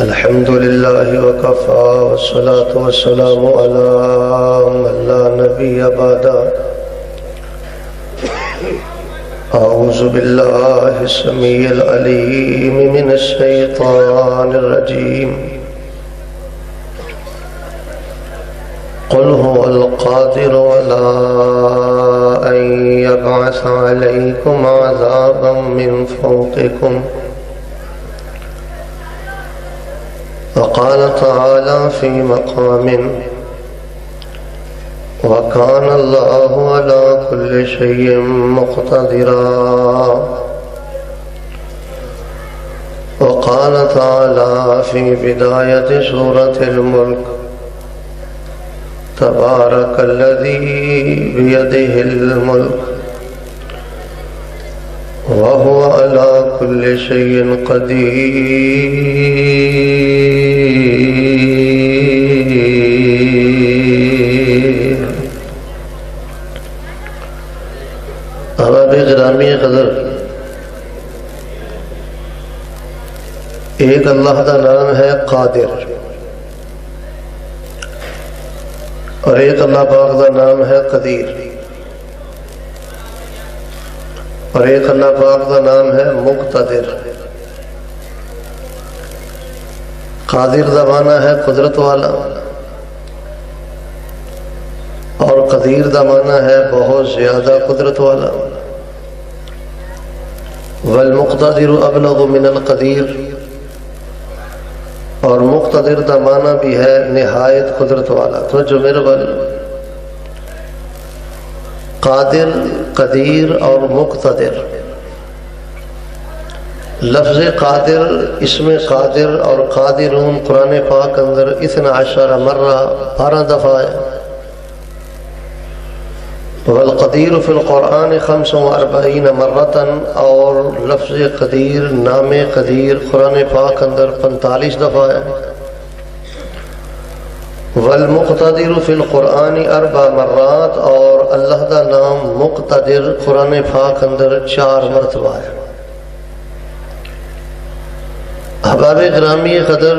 الحمد لله وكفى والصلاة والسلام على من لا نبي بعده. أعوذ بالله السميع العليم من الشيطان الرجيم. قل هو القادر على أن يبعث عليكم عذابا من فوقكم. وقال تعالى في مقام وكان الله على كل شيء مقتدرا. وقال تعالى في بداية سورة الملك تبارك الذي بيده الملك وهو على كل شيء قدير. احباب گرامی قدر، ایک اللہ کا نام ہے قادر، اور ایک اللہ پاک کا نام ہے قدیر، اور ایک اللہ پاک کا نام ہے مقتدر. قادر کا معنی ہے قدرت والا، اور قدیر کا معنی ہے بہت زیادہ قدرت والا. والمقتدر ابلغ من القدیر، اور مقتدر کا معنی بھی ہے نہایت قدرت والا. تو جو میرے بھائی، قادر، قدیر اور مقتدر، لفظ قادر، اسم قادر اور قادرون قرآن پاک اندر 12 مرہ 12 دفعہ ہے. والقدیر فی القرآن 45 مرتن، اور لفظ قدیر، نام قدیر قرآن پاک اندر 45 دفعہ ہے. والمقتدر فی القرآن 4 مرات، اور اللہ کا نام مقتدر قرآن پاک اندر 4 مرتبہ ہے. احباب گرامی قدر،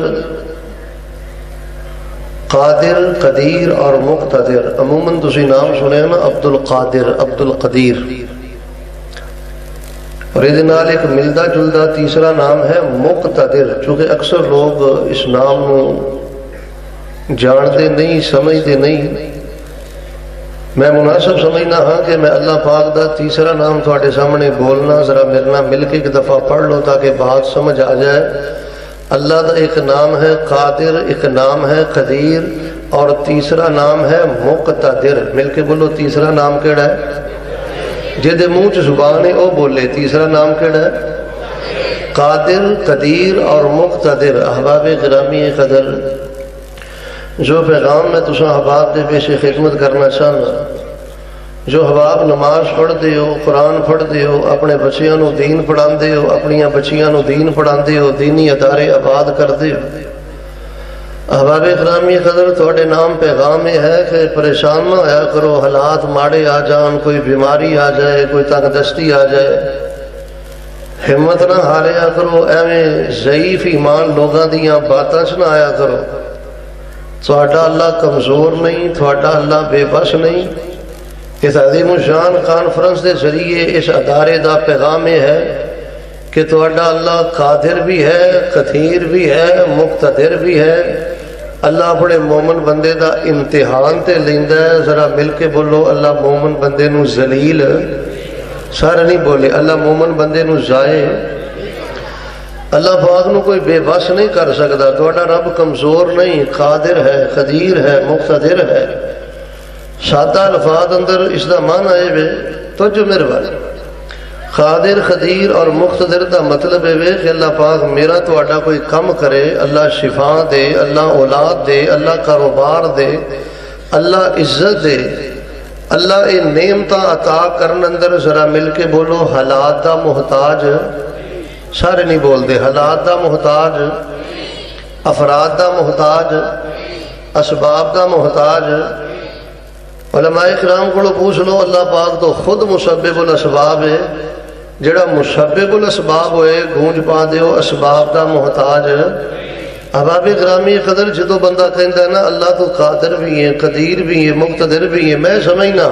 قادر، قدیر اور مقتدر، عموماً تسی نام سنے نا عبد القادر، عبد القدیر، اور یہ نال ایک ملدا جلدا تیسرا نام ہے مقتدر. چونکہ اکثر لوگ اس نام نو جانتے نہیں، سمجھتے نہیں. میں مناسب سمجھنا ہاں کہ میں اللہ پاک دا تیسرا نام تھوڑے سامنے بولنا، ذرا میرے نام مل کے ایک دفعہ پڑھ لو تاکہ بات سمجھ آ جائے. اللہ دا ایک نام ہے قادر، ایک نام ہے قدیر، اور تیسرا نام ہے مقتدر. مل کے بولو، تیسرا نام کیڑا ہے؟ جہدے منہ چ زبان ہے وہ بولے. تیسرا نام کیڑا ہے؟ قادر، قدیر اور مقتدر. احباب گرامی قدر، جو پیغام میں تساں احباب دے پیش خدمت کرنا چاہنا، جو احباب نماز پڑھتے ہو، قرآن پڑھتے ہو، اپنے بچیاں نو دین پڑھاندے ہو، اپنی بچیاں نو دین پڑھاندے ہو، دینی ادارے آباد کرتے ہو، احباب گرامی قدر، تھوڑے نام پیغام یہ ہے کہ پریشان نہ ہویا کرو. حالات ماڑے آ جان، کوئی بیماری آ جائے، کوئی تنگ دستی آ جائے، ہمت نہ ہاریا کرو. ایویں ضعیف ایمان لوگاں دیاں باتاں چ نہ آیا کرو. تھوڑا اللہ کمزور نہیں، تھوڑا اللہ بے بس نہیں. اس عظیم الشان کانفرنس کے ذریعے اس ادارے دا پیغام یہ ہے کہ تھوڑا اللہ قادر بھی ہے، قدیر بھی ہے، مقتدر بھی ہے. اللہ اپنے مومن بندے دا امتحان تے لیندا ہے. ذرا مل کے بولو، اللہ مومن بندے نو ذلیل، سارے نہیں بولے، اللہ مومن بندے نو ضائع. اللہ پاک نو کوئی بے بس نہیں کر سکتا. تھوڑا رب کمزور نہیں، قادر ہے، قدیر ہے، مقتدر ہے. سادہ الفاظ اندر اس دا معنی ہے تو جو میرے بات قادر، قدیر اور مقتدر دا مطلب ہے کہ اللہ پاک میرا تھوڑا کوئی کم کرے، اللہ شفا دے، اللہ اولاد دے، اللہ کاروبار دے، اللہ عزت دے، اللہ اے نعمتاں عطا کرن اندر ذرا مل کے بولو حالات دا محتاج. سارے نہیں بول دے. حالات دا محتاج، افراد دا محتاج، اسباب دا محتاج. علماء کرام کو پوچھ لو، اللہ پاک تو خود مسبب الاسباب ہے. جڑا مسبب الاسباب ہوئے گونج پا دیو اسباب دا محتاج احباب گرامی قدر جدو بندہ کہندا ہے نا اللہ تو قادر بھی ہے، قدیر بھی ہے، مقتدر بھی ہے، میں سمجھنا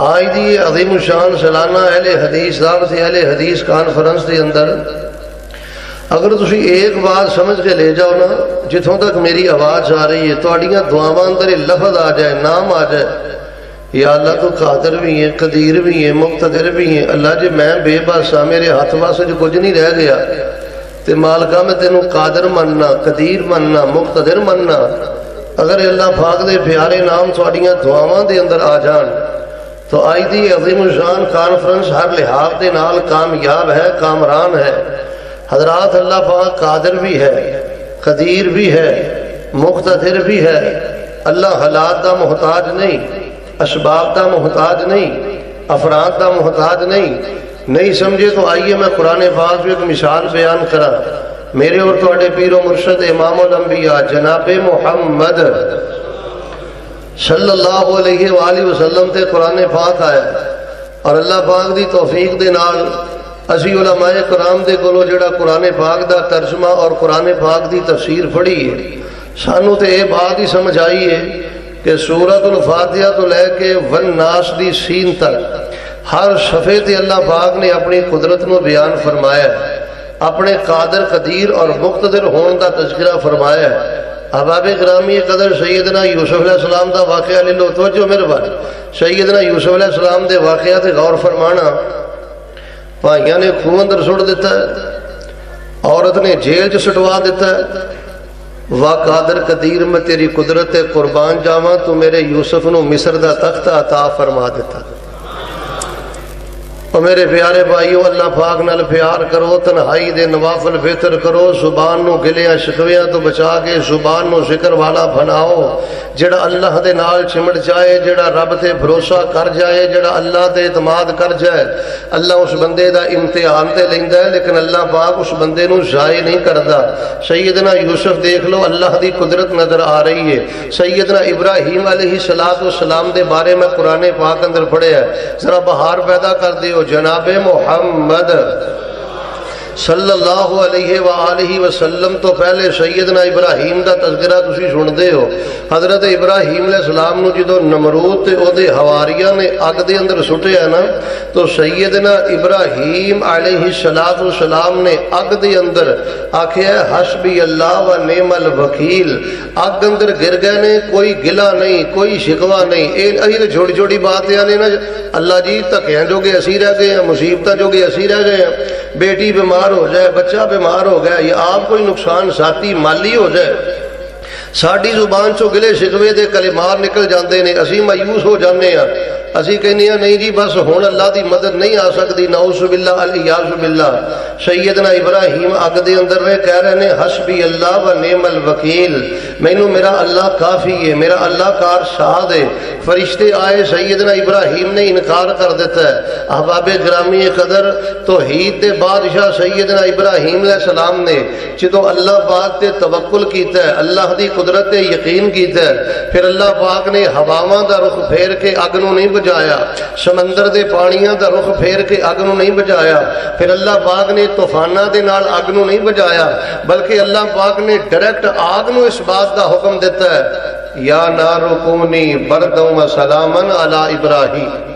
آج دی عظیم الشان سالانہ اہل حدیث دعوت اہل حدیث کانفرنس کے اندر اگر تسی ایک بات سمجھ کے لے جاؤ نا، جتوں تک میری آواز آ رہی ہے تہاڈیاں دعاواں اندر یہ لفظ آ جائے، نام آ جائے، یا اللہ تو قادر بھی ہے، قدیر بھی ہے، مقتدر بھی ہے، اللہ جی میں بے بس ہاں، میرے ہاتھ واسطے جو کچھ نہیں رہ گیا تے مالکا میں تینوں قادر مننا، قدیر مننا، مقتدر مننا، اگر اللہ پاک دے پیارے نام تہاڈیاں دعاواں دے اندر آ جان تو آج دی عظیم الشان کانفرنس ہر لحاظ دے نال کامیاب ہے، کامران ہے۔ حضرات اللہ پاک قادر بھی ہے، قدیر بھی ہے، مقتدر بھی ہے۔ اللہ حالات دا محتاج نہیں، اسباب دا محتاج نہیں، افراد دا محتاج نہیں سمجھے تو آئیے میں قرآن پاک میں ایک مثال بیان کرا۔ میرے اور تواڈے پیر و مرشد امام الانبیاء جناب محمد صلی اللہ علیہ وآلہ وسلم تے قرآن پاک آیا، اور اللہ پاک دی توفیق دے نال اسی علماء کرام دے کولو جڑا قرآن پاک دا ترجمہ اور قرآن پاک دی تفسیر پڑھی ہے، سانو تے یہ بات ہی سمجھ آئی ہے کہ سورۃ الفاتحہ تو لے کے والناس دی سین تک ہر صفحے تے اللہ پاک نے اپنی قدرت نو بیان فرمایا ہے، اپنے قادر قدیر اور مقتدر ہون دا تذکرہ فرمایا ہے۔ احباب گرامی قدر سیدنا یوسف علیہ السلام دا واقعہ لے لو، توجہ میرے بات، سیدنا یوسف علیہ السلام دے واقعہ تے غور فرمانا۔ بھائیاں نے خون اندر سٹ دیتا ہے، عورت نے جیل چ سٹوا دیتا ہے، وا قادر قدیر میں تیری قدرت قربان جاواں، تو میرے یوسف نو مصر دا تخت عطا فرما دیتا۔ اور میرے پیارے بھائیو اللہ پاک نال پیار کرو، تنہائی دے نوافل بہتر کرو، زبان نو گلیاں شکویاں تو بچا کے زبان نو ذکر والا بناؤ، جڑا اللہ دے نال چمٹ جائے، جڑا رب تے بھروسہ کر جائے، جڑا اللہ تے اعتماد کر جائے، اللہ اس بندے دا امتحان تے لیندا ہے، لیکن اللہ پاک اس بندے نو ضائع نہیں کردا۔ سیدنا یوسف دیکھ لو، اللہ دی قدرت نظر آ رہی ہے۔ سیدنا ابراہیم علیہ السلام دے بارے میں قرآن پاک اندر پڑھیا ہے، ذرا بہار پیدا کر دیو، جناب محمد صلی اللہ علیہ وآلہ وسلم تو پہلے سیدنا ابراہیم دا تذکرہ تسی سن دے ہو۔ حضرت ابراہیم علیہ السلام نو جدو نمرود تے او دے حواریاں نے اگ دے اندر سٹے ہے نا، تو سیدنا ابراہیم علیہ السلام نے اگ دے اندر آکھیا ہے حسبی اللہ و نعم الوکیل، اگ اندر گر گئے نے، کوئی گلا نہیں، کوئی شکوہ نہیں۔ یہ چھوٹی چھوٹی باتیں نے نا، اللہ جی تکیاں جو گے اسی رہ گئے ہیں، مصیبتیں جو گے اسی رہ گئے ہیں، بیٹی بیمار ہو جائے، بچہ بیمار ہو گیا، یا آپ کوئی نقصان ذاتی مالی ہو جائے، ساڈی زبان چو گلے شکوے دے کلمات نکل جاندے نے، اسی مایوس ہو جانے ہیں، اسی کہنے ہیں نہیں جی بس ہون اللہ دی مدد نہیں آ سکتی، نعوذ باللہ الیاذ باللہ۔ سیدنا ابراہیم اگ دے اندر رہے کہہ رہے ہیں حسبی اللہ و نعم الوکیل، مینوں میرا اللہ کافی ہے، میرا اللہ کار شاد ہے۔ فرشتے آئے، سیدنا ابراہیم نے انکار کر دیتا ہے۔ احباب گرامی قدر توحید دے بادشاہ سیدنا ابراہیم علیہ السلام نے جدو اللہ پاک تے توکل کیتا ہے، اللہ دی قدرت تے یقین کیتا ہے، پھر اللہ پاک نے ہواواں دا رخ پھیر کے اگ نو نہیں بجایا، سمندر دے پانیاں دا رخ پھیر کے اگ نو نہیں بجایا، پھر اللہ پاک نے طوفاناں دے نال اگ نو نہیں بجایا، بلکہ اللہ پاک نے ڈائریکٹ آگ نو اس بات دا حکم دیتا ہے یا نار کونی برداً و سلاماً علی ابراہیم،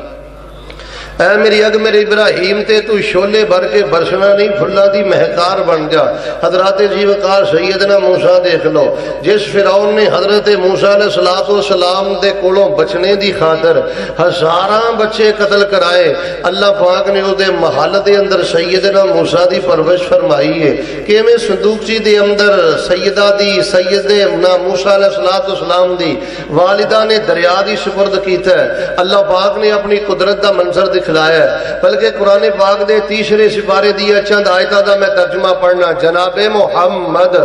اے میری اگ میرے ابراہیم تے تو شولے بھر کے برسنا نہیں، پھلاں دی مہکار بن جا۔ حضرات جیوکار سیدنا موسیٰ دیکھ لو، جس فرعون نے حضرت موسیٰ علیہ السلام دے کولوں بچنے دی خاطر ہزاراں بچے قتل کرائے، اللہ پاک نے او دے محل دے اندر سیدنا موسیٰ دی پرورش فرمائی ہے کہ میں صندوقچی دے اندر سیدنا موسیٰ علیہ السلام دی والدہ نے دریا دی سپرد کیتا ہے۔ اللہ پاک نے اپنی قدرت دا منظر دکھلایا ہے، بلکہ قرآن پاک دے تیسرے سپارے دیا چند آیتاں دا میں ترجمہ پڑھنا۔ جناب محمد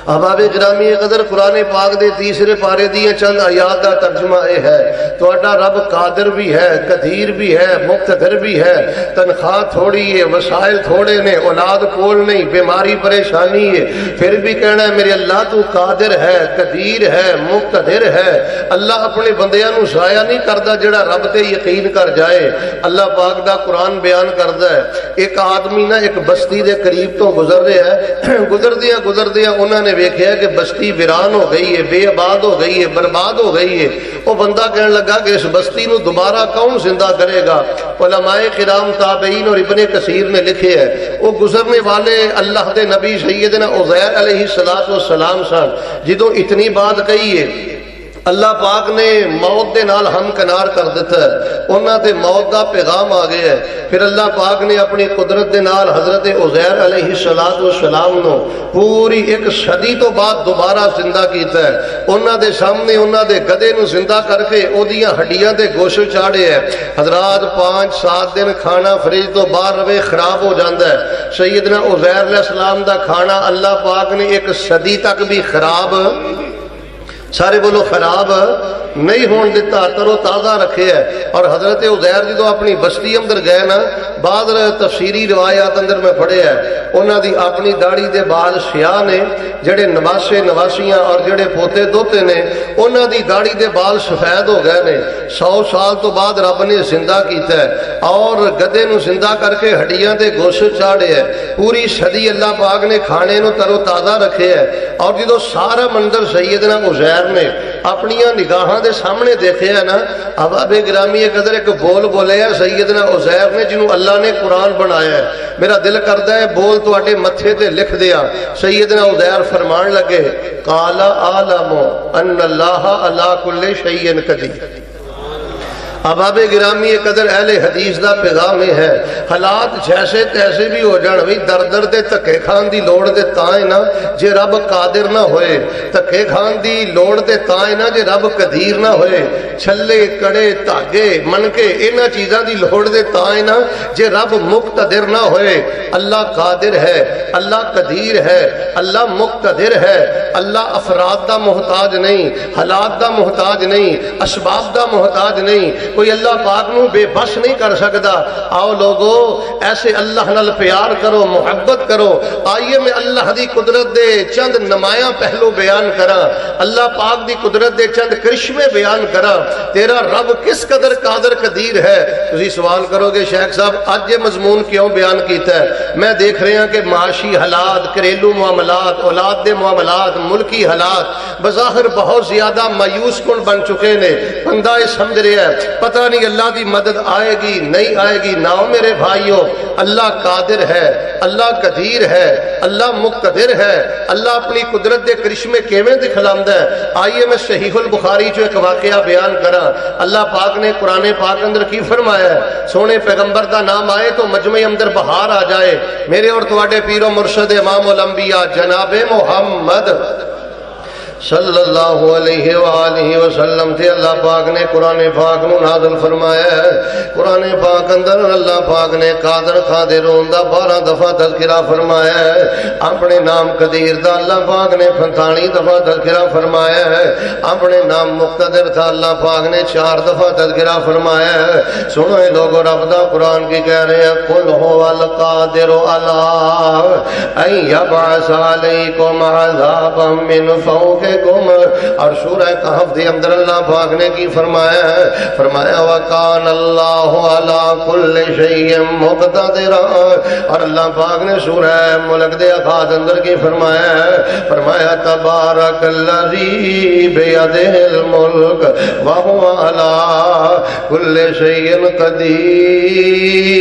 احباب گرامی قدر قرآن پاک دے تیسرے پارے دیا چند آیات دا ترجمہ اے ہے تہاڈا رب قادر بھی ہے، قدیر بھی ہے، مقتدر بھی ہے، تنخواہ تھوڑی ہے، وسائل تھوڑے نے، اولاد کول نہیں، بیماری پریشانی ہے، پھر بھی کہنا ہے میرے اللہ تو قادر ہے، قدیر ہے، مقتدر ہے۔ اللہ اپنے بندیاں نو ضائع نہیں کردا جڑا رب تے یقین کر جائے۔ اللہ پاک دا قرآن بیان کردا ہے ایک آدمی نہ ایک بستی دے قریب تو گزر رہا ہے، گزردیا انہوں نے ویکھیا کہ بستی ویران ہو گئی ہے، بے آباد ہو گئی ہے، برباد ہو گئی ہے۔ وہ بندہ کہنے لگا کہ اس بستی نو دوبارہ کون زندہ کرے گا؟ علماء کرام تابعین اور ابن کثیر نے لکھے ہے وہ گزرنے والے اللہ دے نبی سیدنا عزیر علیہ السلام سن۔ جدوں اتنی بات کہی ہے اللہ پاک نے موت دے نال ہم کنار کر دیتا ہے، انہاں تے موت دا پیغام آ گیا ہے۔ پھر اللہ پاک نے اپنی قدرت دے نال حضرت عزیر علیہ السلام نو پوری ایک صدی تو بعد دوبارہ زندہ کیتا ہے۔ انہاں دے سامنے انہاں دے گدے نو زندہ کر کے او دیاں ہڈیاں تے گوشت چاڑے ہے۔ حضرات 5-7 دن کھانا فریج تو باہر رہے خراب ہو جاندا ہے۔ سیدنا عزیر علیہ السلام دا کھانا اللہ پاک نے ایک صدی تک بھی خراب، سارے بولو خراب نہیں ہون دیتا، تر و تازہ رکھے ہے۔ اور حضرت عزیر جدو اپنی بستی اندر گئے نا، بعض تفسیری روایات اندر میں پڑھے ہے انہاں دی اپنی داڑھی دے بال سیاہ نے، جڑے نواسے نواسیاں اور جڑے پوتے دوتے نے انہاں دی داڑھی دے بال سفید ہو گئے نے۔ 100 سال تو بعد رب نے زندہ کیتا ہے اور گدے نو زندہ کر کے ہڈیاں تے گوشت چاڑے ہے۔ پوری صدی اللہ پاک نے کھانے نو تر و تازہ رکھے ہے۔ اور جدو سارا منظر سیدنا عزیر نے اپنی نگاہاں دے سامنے دیکھے ہے نا، احباب گرامی قدر ایک بول بولے ہے سیدنا عزیر نے جنہوں اللہ نے قرآن بنایا ہے۔ میرا دل کرتا ہے بول تو آٹے متھے تے لکھ دیا۔ سیدنا عزیر فرمان لگے قال اعلم ان اللہ علی کل شیء قدیر۔ احباب گرامی قدر اہل حدیث دا پیغام ہے حالات جیسے تیسے بھی ہو جان بھئی در در دے تکے کھان دی لوڑ دے تائیں نا جے رب قادر نہ ہوئے، تکے کھان دی لوڑ دے تائیں نا جے رب قدیر نہ ہوئے، چھلے کڑے تاگے منکے انہ چیزاں دی لوڑ دے تائیں نا جے رب مقتدر نہ ہوئے۔ اللہ قادر ہے، اللہ قدیر ہے، اللہ مقتدر ہے۔ اللہ افراد دا محتاج نہیں، حالات دا محتاج نہیں، اسباب دا محتاج نہیں، کوئی اللہ پاک نو بے بس نہیں کر سکتا۔ آؤ لوگو ایسے اللہ نال پیار کرو، محبت کرو۔ آئیے میں اللہ دی قدرت دے چند نمایاں پہلو بیان کرا، اللہ پاک دی قدرت دے چند کرشمے بیان کرا۔ تیرا رب کس قدر قادر قدیر ہے۔ تسی سوال کرو گے شیخ صاحب آج یہ مضمون کیوں بیان کیتا ہے؟ میں دیکھ رہے ہیں کہ معاشی حالات، گھریلو معاملات، اولاد دے معاملات، ملکی حالات بظاہر بہت زیادہ مایوس کن بن چکے نے۔ بندہ یہ سمجھ رہا ہے پتہ نہیں اللہ دی مدد آئے گی نہیں آئے گی۔ ناؤ میرے بھائیو اللہ قادر ہے، اللہ قدیر ہے، اللہ مقتدر ہے۔ اللہ اپنی قدرت دے کرشمے کیویں دکھلاندا ہے۔ آئیے میں صحیح البخاری جو ایک واقعہ بیان کرا۔ اللہ پاک نے قرآن پاک اندر کی فرمایا ہے سونے پیغمبر دا نام آئے تو مجمع اندر بہار آ جائے۔ میرے اور تواڈے پیر و مرشد امام الانبیاء جناب محمد صلی اللہ علیہ وآلہ وسلم تھے اللہ پاک نے قرآن پاک نو نازل فرمایا ہے۔ قرآن پاک اندر اللہ پاک نے قادر قادرون دا 12 دفعہ تذکرہ فرمایا ہے۔ اپنے نام قدیر دا اللہ پاک نے 45 دفعہ تذکرہ فرمایا ہے۔ اپنے نام مقتدر تھا اللہ پاک نے 4 دفعہ تذکرہ فرمایا ہے۔ سنو اے لوگو رب دا قرآن کی کہہ رہے ہیں قل هو القادر علی ان یبعث علیکم عذابا من فوق اور سورہ کہف دے اندر اللہ پاک نے کی فرمایا ہے، فرمایا وَقَانَ اللَّهُ عَلَىٰ كُلِّ شَيْءٍ مُقْتَدِرًا۔ اور اللہ پاک نے سورہ ملک دے آغاز اندر کی فرمایا ہے، فرمایا تبارک الذی بیدہ الملک وَهُوَ عَلَىٰ كُلِّ شَيْءٍ قدیر۔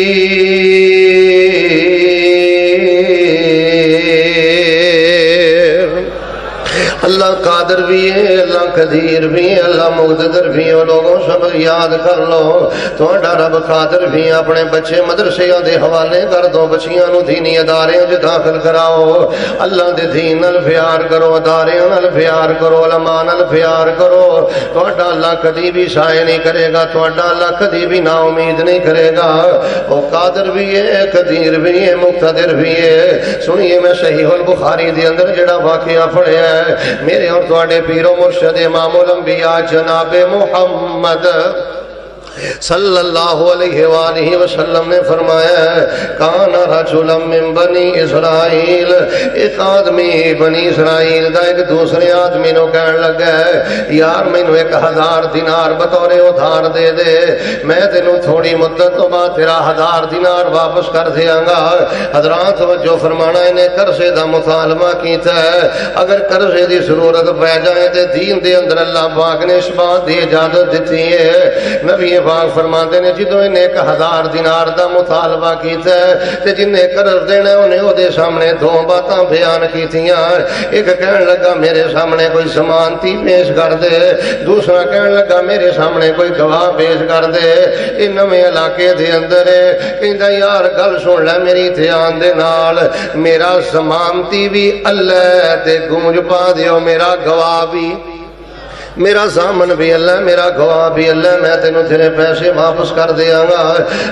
اللہ قادر بھی ہے، اللہ قدیر بھی ہے، اللہ مقتدر بھی ہے۔ لوگوں سب یاد کر لو تہاڈا رب قادر بھی ہے۔ اپنے بچے مدرسیاں دے حوالے کر دو، بچیاں نو دینی ادارے وچ داخل کراؤ، اللہ دے دین نال پیار کرو، ادارے نال پیار کرو، علماء نال پیار کرو۔ تہاڈا اللہ کدی بھی شائع نہیں کرے گا، تہاڈا اللہ کدی بھی نا امید نہیں کرے گا۔ وہ قادر بھی ہے، قدیر بھی ہے، مقتدر بھی ہے۔ سنیے میں صحیح البخاری دے اندر جڑا واقعہ پڑھیا ہے، میرے اور تواڈے پیر و مرشد امام الانبیاء جناب محمد صلی اللہ علیہ وآلہ وسلم نے فرمایا، کان رجلا من بنی اسرائیل، ایک آدمی بنی اسرائیل دا ایک دوسرے آدمی نو کہن لگا یار مینوں 1000 دینار بطور ادھار دے دے، میں تینوں تھوڑی مدت تو بعد تیرا 1000 دینار واپس کر دیاں گا۔ حضرات توجہ فرمانا، انہیں قرضے دا مطالبہ کیتا ہے۔ اگر قرضے دی ضرورت پہ جائے تے دین دے اندر اللہ پاک نے اس بات دی اجازت دیتی ہے۔ نبی پاک فرماتے نے جدوں انہیں 1000 دینار دا مطالبہ کیتا ہے تے جنہیں قرض دینا انہیں او دے سامنے دو باتاں بیان کیتیاں۔ ایک کہن لگا میرے سامنے کوئی ضمانتی پیش کر دے، دوسرا کہن لگا میرے سامنے کوئی گواہ پیش کر دے۔ ان نویں علاقے دے اندر کہندا یار گل سن لے میری دھیان دے نال، میرا ضمانتی بھی اللہ تے گونج پا دیو، میرا گواہ بھی، میرا ضامن بھی اللہ، میرا گواہ بھی اللہ، میں تینوں تیرے پیسے واپس کر دیاں گا۔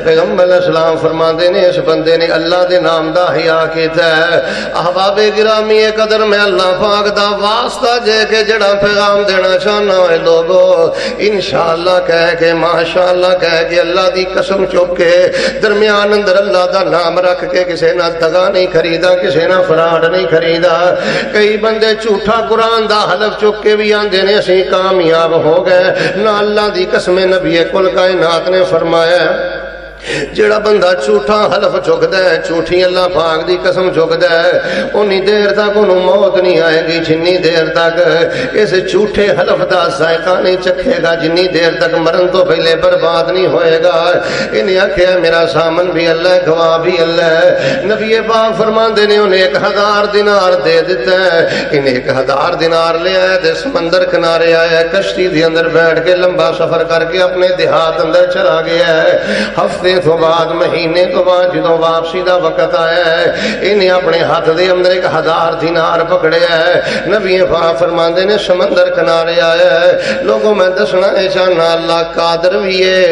پیغمبر علیہ السلام فرماندے نے اس بندے نے اللہ دے نام دا حیا کیتا ہے۔ احباب گرامی قدر میں اللہ پاک دا واسطہ جے کہ جڑا پیغام دینا چاہنا ہے لوگو انشاءاللہ کہہ کے ماشاءاللہ کہہ کے اللہ دی قسم چک کے درمیان اندر اللہ دا نام رکھ کے کسے نہ دگا نہیں خریدا، کسے نہ فراڈ نہیں خریدا۔ کئی بندے جھوٹا قرآن دا حلف چک کے بھی آندے نے اسی کامیاب ہو گئے۔ نہ اللہ دی قسم نبی کل کائنات نے فرمایا جڑا بندہ جھوٹا حلف چکدا ہے، جھوٹی اللہ پاک دی قسم چکدا ہے، اونی دیر تک انہوں موت نہیں آئے گی جنی دیر تک اس جھوٹے حلف دا ذائقہ نہیں چکھے گا، جنی دیر تک مرن تو پہلے برباد نہیں ہوئے گا۔ انہیں آکھیا میرا سامن بھی اللہ، گواہ بھی اللہ۔ نبی پاک فرماندے نے انہیں 1000 دینار دے دیتا ہے۔ انہیں 1000 دینار لے آیا تے سمندر کنارے آیا، کشتی دے اندر بیٹھ کے لمبا سفر کر کے اپنے دیہات اندر چلا گیا ہے۔ ہفتے تو بعد مہینے تو بعد جدوں واپسی دا وقت آیا ہے، انہیں اپنے ہاتھ دے اندر 1000 دینار پکڑیا ہے۔ نبی پاک فرماندے نے سمندر کنارے آیا ہے۔ لوگوں میں دسنا اے چاہنا اللہ قادر بھی ہے،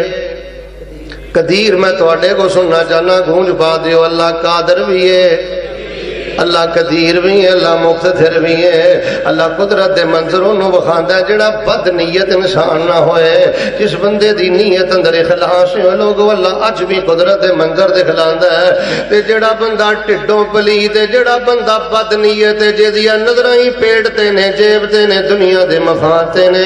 قدیر میں تواڈے کو سننا چاہنا گونج پا دیو، اللہ قادر بھی ہے، اللہ قدیر بھی ہے، اللہ مقتدر بھی ہے۔ اللہ قدرت دے منظروں نو بخاندا ہے جڑا بد نیت انسان نہ ہوئے، جس بندے دی نیت اندر اخلاص ہے لوگو اللہ اج بھی قدرت دے منظر دکھلاندا ہے۔ تے جڑا بندہ ٹڈوں پلیت ہے، جڑا بندہ بد نیت ہے، جیدیاں نظراں ہی پیٹ تے نے، جیب تے نے، دنیا دے مفاد تے نے،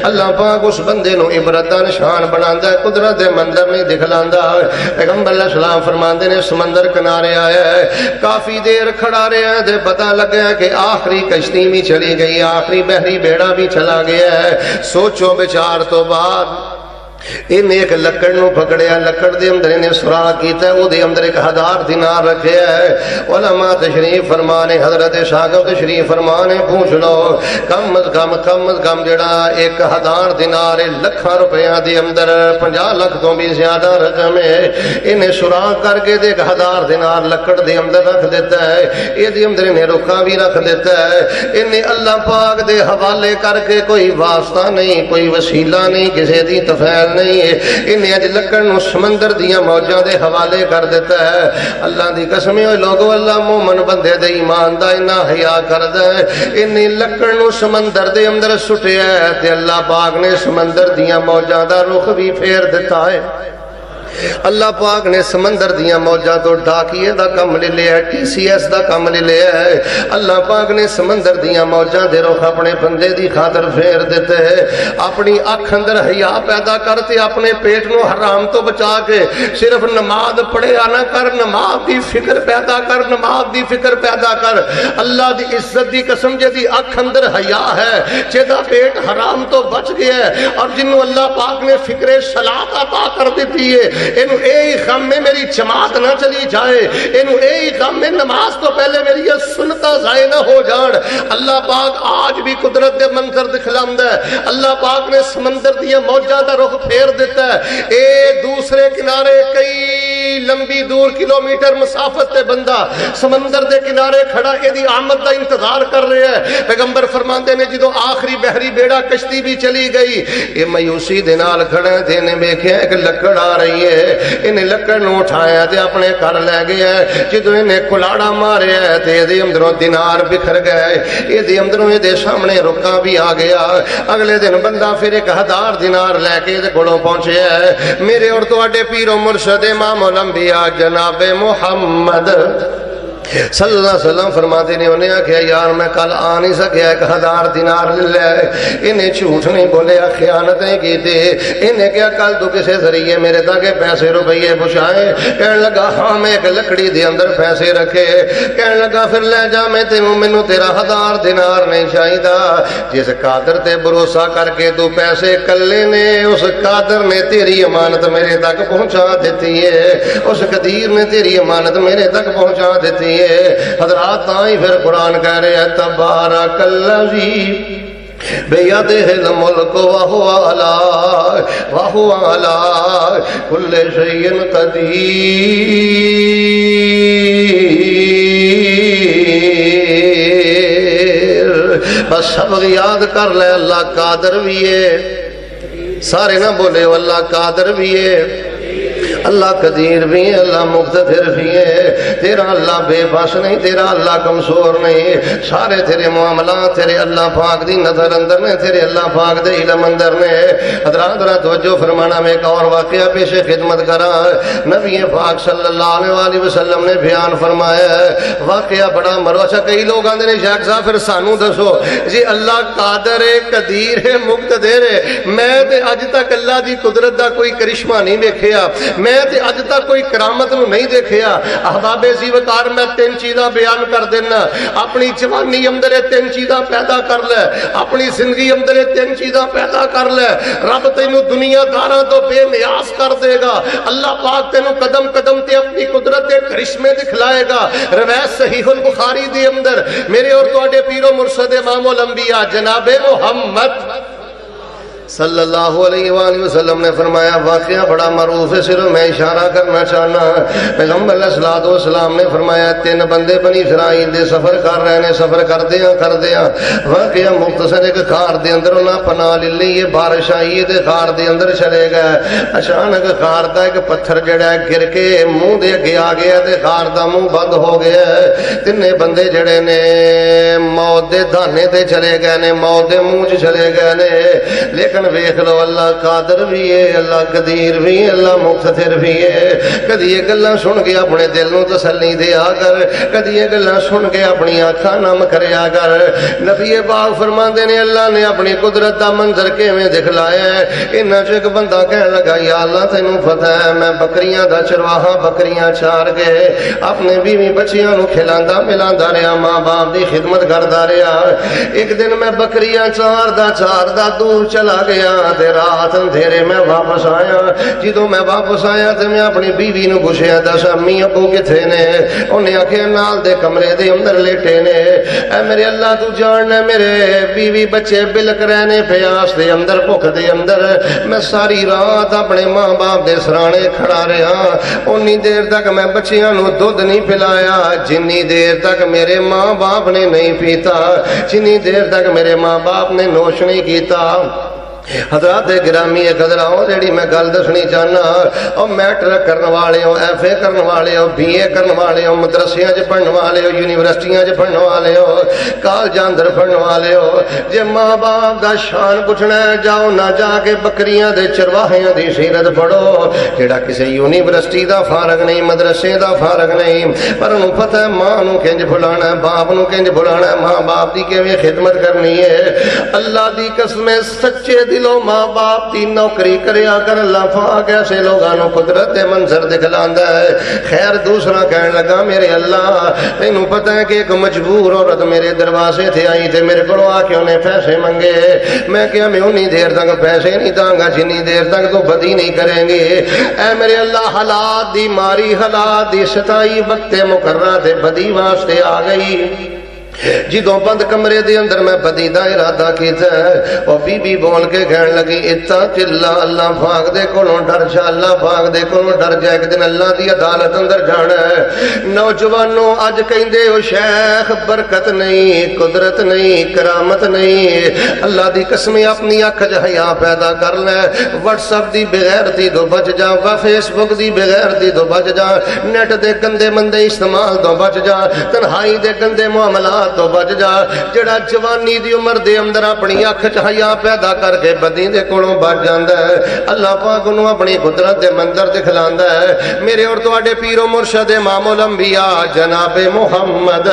اللہ پاک اس بندے نو عبرت دا نشان بناندا ہے، قدرت دے منظر نہیں دکھلاندا۔ پیغمبر علیہ السلام فرماندے نے سمندر کنارے آیا ہے، کافی دیر کھڑا رہے ہیں تے پتہ لگا کہ آخری کشتی بھی چلی گئی، آخری بحری بیڑا بھی چلا گیا ہے۔ سوچو بچار تو بعد انہیں ایک لکڑ نو پکڑیا، لکڑ دے اندر انہیں سراغ کیتا ہے، او دے اندر 1000 دینار رکھیا ہے۔ علماء تشریف فرمانے، حضرت شاگرد تشریف فرمانے، پوچھ لو کم از کم جڑا 1000 دینار لکھاں روپیاں دے اندر 50 لاکھ تو بھی زیادہ رقم ہے، انہیں سراغ کر کے 1000 دینار لکڑ دے اندر رکھ دیتا ہے، یہ دے اندر انہیں رکھا بھی رکھ دیتا ہے۔ انہیں اللہ پاک دے حوالے کر کے کوئی واسطہ نہیں، کوئی وسیلہ نہیں، کسی دی تفعیل نہیں ہے، انہیں اج لکڑ نو سمندر دیاں موجاں دے حوالے کر دیتا ہے۔ اللہ دی قسم ہے لوگو اللہ مومن بندے دے ایمان دا انہا حیا کردا ہے، انہیں لکڑ نو سمندر دے اندر سٹیا ہے تے اللہ پاک نے سمندر دیاں موجاں دا رخ بھی پھیر دیتا ہے۔ اللہ پاک نے سمندر دیاں موجاں تو ڈاکیے دا کم لے لیا ہے، ٹی سی ایس دا کم لے لیا ہے۔ اللہ پاک نے سمندر دیاں موجاں دے رخ اپنے بندے دی خاطر پھیر دیتے ہیں۔ اپنی اکھ اندر حیا پیدا کرتے، اپنے پیٹ نو حرام تو بچا کے صرف نماز پڑھے آنا کر، نماز دی فکر پیدا کر، نماز دی فکر پیدا کر۔ اللہ دی عزت دی قسم جے دی اکھ اندر حیا ہے، جے دا پیٹ حرام تو بچ گیا ہے، اور جنہوں اللہ پاک نے فکر صلاۃ عطا کر دیتی ہے، اینو یہی غم ہے میری جماعت نہ چلی جائے، اینو یہی غم ہے نماز تو پہلے میری یہ سنتاں ضائع نہ ہو جان۔ اللہ پاک آج بھی قدرت دے منظر دکھلاندا ہے، اللہ پاک نے سمندر دی موجاں دا رخ پھیر دیتا ہے، اے دوسرے کنارے کئی لمبی دور کلومیٹر مسافت تے بندہ سمندر دے کنارے کھڑا اے دی آمد دا انتظار کر رہے ہیں۔ پیغمبر فرماندے نے جدو آخری بحری بیڑا کشتی بھی چلی گئی، اے مایوسی دے نال کھڑا تے نے ویکھیا کہ لکڑ آ رہی ہے، انہیں لکڑ نو اٹھایا تے اپنے گھر لے گیا۔ جدو انہیں کلاڑا ماریا تے اے دے اندروں دینار بکھر گئے، اے دے اندروں اے دے سامنے رکا بھی آ گیا۔ اگلے دن بندہ پھر 1000 دینار لے کے گھڑوں پہنچے ہے۔ میرے اور تواڈے پیر و مرشد امام الانبیاء جناب محمد صلی اللہ علیہ وسلم فرماتے نے انہیں کہا یار میں کل آ نہیں سکیا 1000 دینار لے لے، انہیں جھوٹ نہیں بولیا، خیانت نہیں کی تھی۔ انہیں کہا کل تو کسے ذریعے میرے تک پیسے روپیے پہنچائے؟ کہنے لگا ہاں میں ایک لکڑی دے اندر پیسے رکھے۔ کہنے لگا پھر لے جا، میں مینوں تیرا 1000 دینار نہیں چاہیے۔ جس قادر تے بھروسہ کر کے تو پیسے کلے نے، اس قادر نے تیری امانت میرے تک پہنچا دیتی ہے، اس قدیر نے تیری امانت میرے تک پہنچا دیتی ہے۔ حضرات آئی پھر قرآن کہہ رہے ہیں تبارک الذی بیدہ الملک وہو علی کل شیء قدیر۔ بس سب یاد کر لے اللہ قادر بھی ہے، سارے نہ بولے اللہ قادر بھی ہے، اللہ قدیر بھی ہے، اللہ مقتدر بھی ہے۔ تیرا اللہ بے بس نہیں، تیرا اللہ کمزور نہیں، سارے تیرے معاملات تیرے اللہ پاک دی نظر اندر نے، تیرے اللہ پاک دے علم اندر نے۔ حضرات ذرا توجہ فرمانا، میں ایک اور واقعہ پیش خدمت کرا۔ نبی پاک صلی اللہ علیہ وسلم نے بیان فرمایا ہے، واقعہ بڑا مرو۔ اچھا کئی لوگ آندے نے شیخ صاحب پھر سانو دسو جی اللہ قادر ہے، قدیر ہے، مقتدر ہے، میں تے اج تک اللہ دی قدرت دا کوئی کرشمہ نہیں دیکھیا، میں تے اج تک کوئی کرامت نو نہیں دیکھیا۔ احباب سی وقار میں 3 چیزاں بیان کر دینا۔ اپنی جوانی اندر 3 چیزاں پیدا کر لے، اپنی زندگی اندر 3 چیزاں پیدا کر لے، رب تینو دنیا داراں تو بے نیاز کر دے گا۔ اللہ پاک تینو قدم قدم تے اپنی قدرت دے کرشمے دکھلائے گا۔ روایت صحیح البخاری دے اندر میرے اور تواڈے پیر و مرشد امام الانبیاء جناب محمد صلی اللہ علیہ وآلہ وسلم نے فرمایا، واقعہ بڑا معروف ہے، صرف میں اشارہ کرنا چاہنا۔ پیغمبر علیہ الصلوۃ والسلام نے فرمایا 3 بندے بنی اسرائیل دے سفر کر رہے ہیں، سفر کردیاں واقعہ مختصر ایک خار دے اندر انہاں پناہ لے لئی، بارش آئی تے خار دے اندر چلے گئے۔ اچانک خار دا ایک پتھر جڑا گر کے منہ دے اگے آ گیا تے خار دا منہ بند ہو گیا۔ 3 بندے جڑے نے موت دے دانے تے چلے گئے نے، موت دے منہ چ چلے گئے نے۔ لیکن ویکھ لو اللہ قادر بھی ہے، اللہ قدیر بھی ہے، اللہ مقتدر بھی ہے۔ کدی یہ گلاں سن کے اپنے دل نو تسلی دیا کر، کدی یہ گلاں سن کے اپنی آنکھاں نم کریا کر۔ نبی پاک فرماندے نے اللہ نے اپنی قدرت دا منظر کیویں دکھلایا ہے۔ انہاں چ ایک بندہ کہن لگا یا اللہ تینوں پتہ ہے میں بکریاں دا چرواہا بکریاں چار کے اپنے بیوی بچیاں نو کھلاندا ملاندا رہیا، ماں باپ دی خدمت کردا رہیا۔ ایک دن میں بکریاں چار دا دور چلا گیا تے رات اندھیرے میں واپس آیا۔ جدوں میں واپس آیا تے میں اپنی بیوی نو پوچھیا دس امی ابو کتھے نے؟ انہیں آکھیا نال دے کمرے دے اندر لیٹے نے۔ اے میرے اللہ تو جاننا میرے بیوی بچے بلک رہنے پیاس دے اندر بھوک دے اندر، میں ساری رات اپنے ماں باپ دے سرانے کھڑا رہا۔ انی دیر تک میں بچیاں نو دودھ نہیں پلایا جنی دیر تک میرے ماں باپ نے نہیں پیتا، جنی دیر تک میرے ماں باپ نے نوش نہیں کیتا۔ حضرات گرامی قدراؤ جیڑی میں گل دسنی چاہنا، اور میٹرک کرنے والے ہو، ایف اے کرنے والے ہو، بی اے کرنے والے ہو، مدرسیاں چ پڑھنے والے ہو، یونیورسٹیاں چ پڑھنے والے ہو، کالجاں اندر پڑھنے والے ہو، جے ماں باپ دا شان پوچھنا ہے جاؤ نہ جا کے بکریاں دے چرواہیاں دی سیرت پڑھو۔ جیڑا کسی یونیورسٹی دا فارغ نہیں، مدرسے دا فارغ نہیں، پر انہوں پتہ ہے ماں نو کنج بھلانا ہے، باپ نو کنج بھلانا ہے، ماں باپ دی کیویں خدمت کرنی ہے۔ اللہ دی قسم سچے دلوں ماں باپ دی نوکری کریا کر، اللہ پاک ایسے لوگوں قدرت دے منظر دکھلاندا ہے۔ خیر دوسرا کہنے لگا میرے اللہ تینوں پتہ ہے کہ ایک مجبور عورت میرے دروازے تھے آئی تے میرے کو آ کے انہیں پیسے منگے، میں کیا میں انی دیر تک پیسے نہیں داں گا جنی دیر تک تو بدی نہیں کریں گے۔ اے میرے اللہ حالات دی ماری، حالات دی ستائی وقت مقررہ تے بدی واسطے آ گئی۔ جدوں بند کمرے دے اندر میں بدی دا ارادہ کیتا ہے، اور بی بی بول کے کہن لگی اتق اللہ، اللہ پاک دے کولوں ڈر جا، اللہ پاک دے کولوں ڈر جا، ایک دن اللہ دی عدالت اندر جانا ہے۔ نوجوانوں اج کہندے ہو شیخ برکت نہیں، قدرت نہیں، کرامت نہیں، اللہ دی قسم اپنی اکھ وچ حیا پیدا کر لے۔ واٹس ایپ دی بغیرتی تو بچ جا، فیس بک دی بغیرتی تو بچ جا، نیٹ دے گندے مندے استعمال تو بچ جا، تنہائی دے گندے معاملات تو بچ جا۔ جڑا جوانی دی عمر دے اندر اپنی اکھ چ حیا پیدا کر کے بدی دے کولوں بچ جاندا ہے، اللہ پاک انہوں اپنی قدرت دے منظر دکھلاندا ہے۔ میرے اور تواڈے پیر و مرشد امام الانبیاء جناب محمد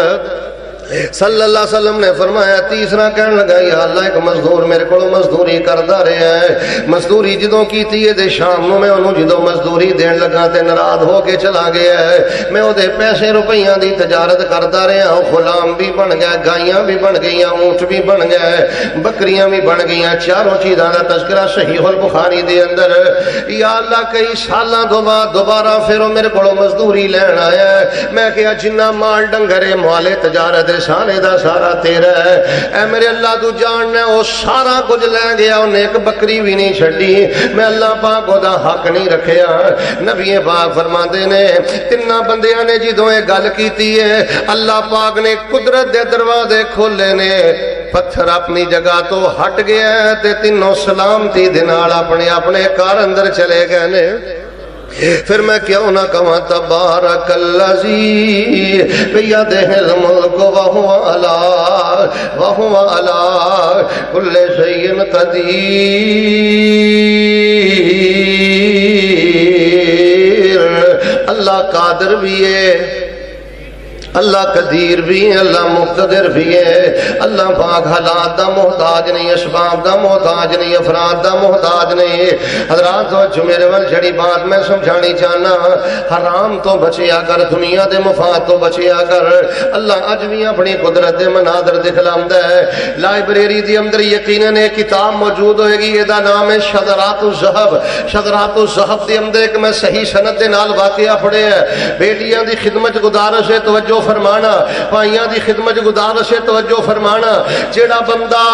صلی اللہ علیہ وسلم نے فرمایا، تیسرا کہنے لگا یا اللہ ایک مزدور میرے کو مزدوری کردا رہا ہے، مزدوری جدوں کیتی ہے تے شام نو میں انہوں جدوں مزدوری دین لگا تے ناراض ہو کے چلا گیا ہے، میں او دے پیسے روپیاں دی تجارت کردا رہا ہوں، غلام بھی بن گیا، گائیاں بھی بن گئیاں، اونٹ بھی بن گئے، بکریاں بھی بن گئیاں، چاروں چیزاں دا تذکرہ صحیح البخاری دے اندر۔ یا اللہ کئی سالاں تو بعد دوبارہ پھر میرے کو مزدوری لین آیا ہے، میں کہا جنہ مال ڈنگرے موالے تجارت سارے دا سارا تیرا ہے، اے میرے اللہ تو جاننا وہ سارا کچھ لے گیا، انہیں ایک بکری بھی نہیں چھڑی، میں اللہ پاک کو دا حق نہیں رکھیا۔ نبی پاک فرماتے نے تنہ بندیاں نے جدوں یہ گل کیتی ہے، اللہ پاک نے قدرت دے دروازے کھولے نے، پتھر اپنی جگہ تو ہٹ گیا ہے تے تینوں سلامتی دے نال اپنے اپنے کار اندر چلے گئے نے۔ پھر میں کیوں نہ کہاں تبارک الذی بیدہ الملک وہو علی کل شیء قدیر۔ اللہ قادر بھی ہے، اللہ قدیر بھی ہے، اللہ مقتدر بھی ہے، اللہ پاک حالات دا محتاج نہیں، اسباب دا محتاج نہیں، افراد دا محتاج نہیں۔ حضرات تو میرے ول جڑی بات میں سمجھانی چاہنا، حرام تو بچیا کر، دنیا دے مفاد تو بچیا کر۔ اللہ اج بھی اپنی قدرت دے مناظر دکھلاندا ہے۔ لائبریری دی اندر یقیناً ایک کتاب موجود ہوئے گی، یہ نام ہے شذرات الذہب۔ شذرات الذہب دے اندر ایک میں صحیح سند دے نال واقعہ پڑھیا ہے۔ بیٹیاں دی خدمت گزارش ہے، توجہ فرمانا، بھائیاں دی خدمت گزارش ہے، توجہ فرمانا۔ جیڑا بندہ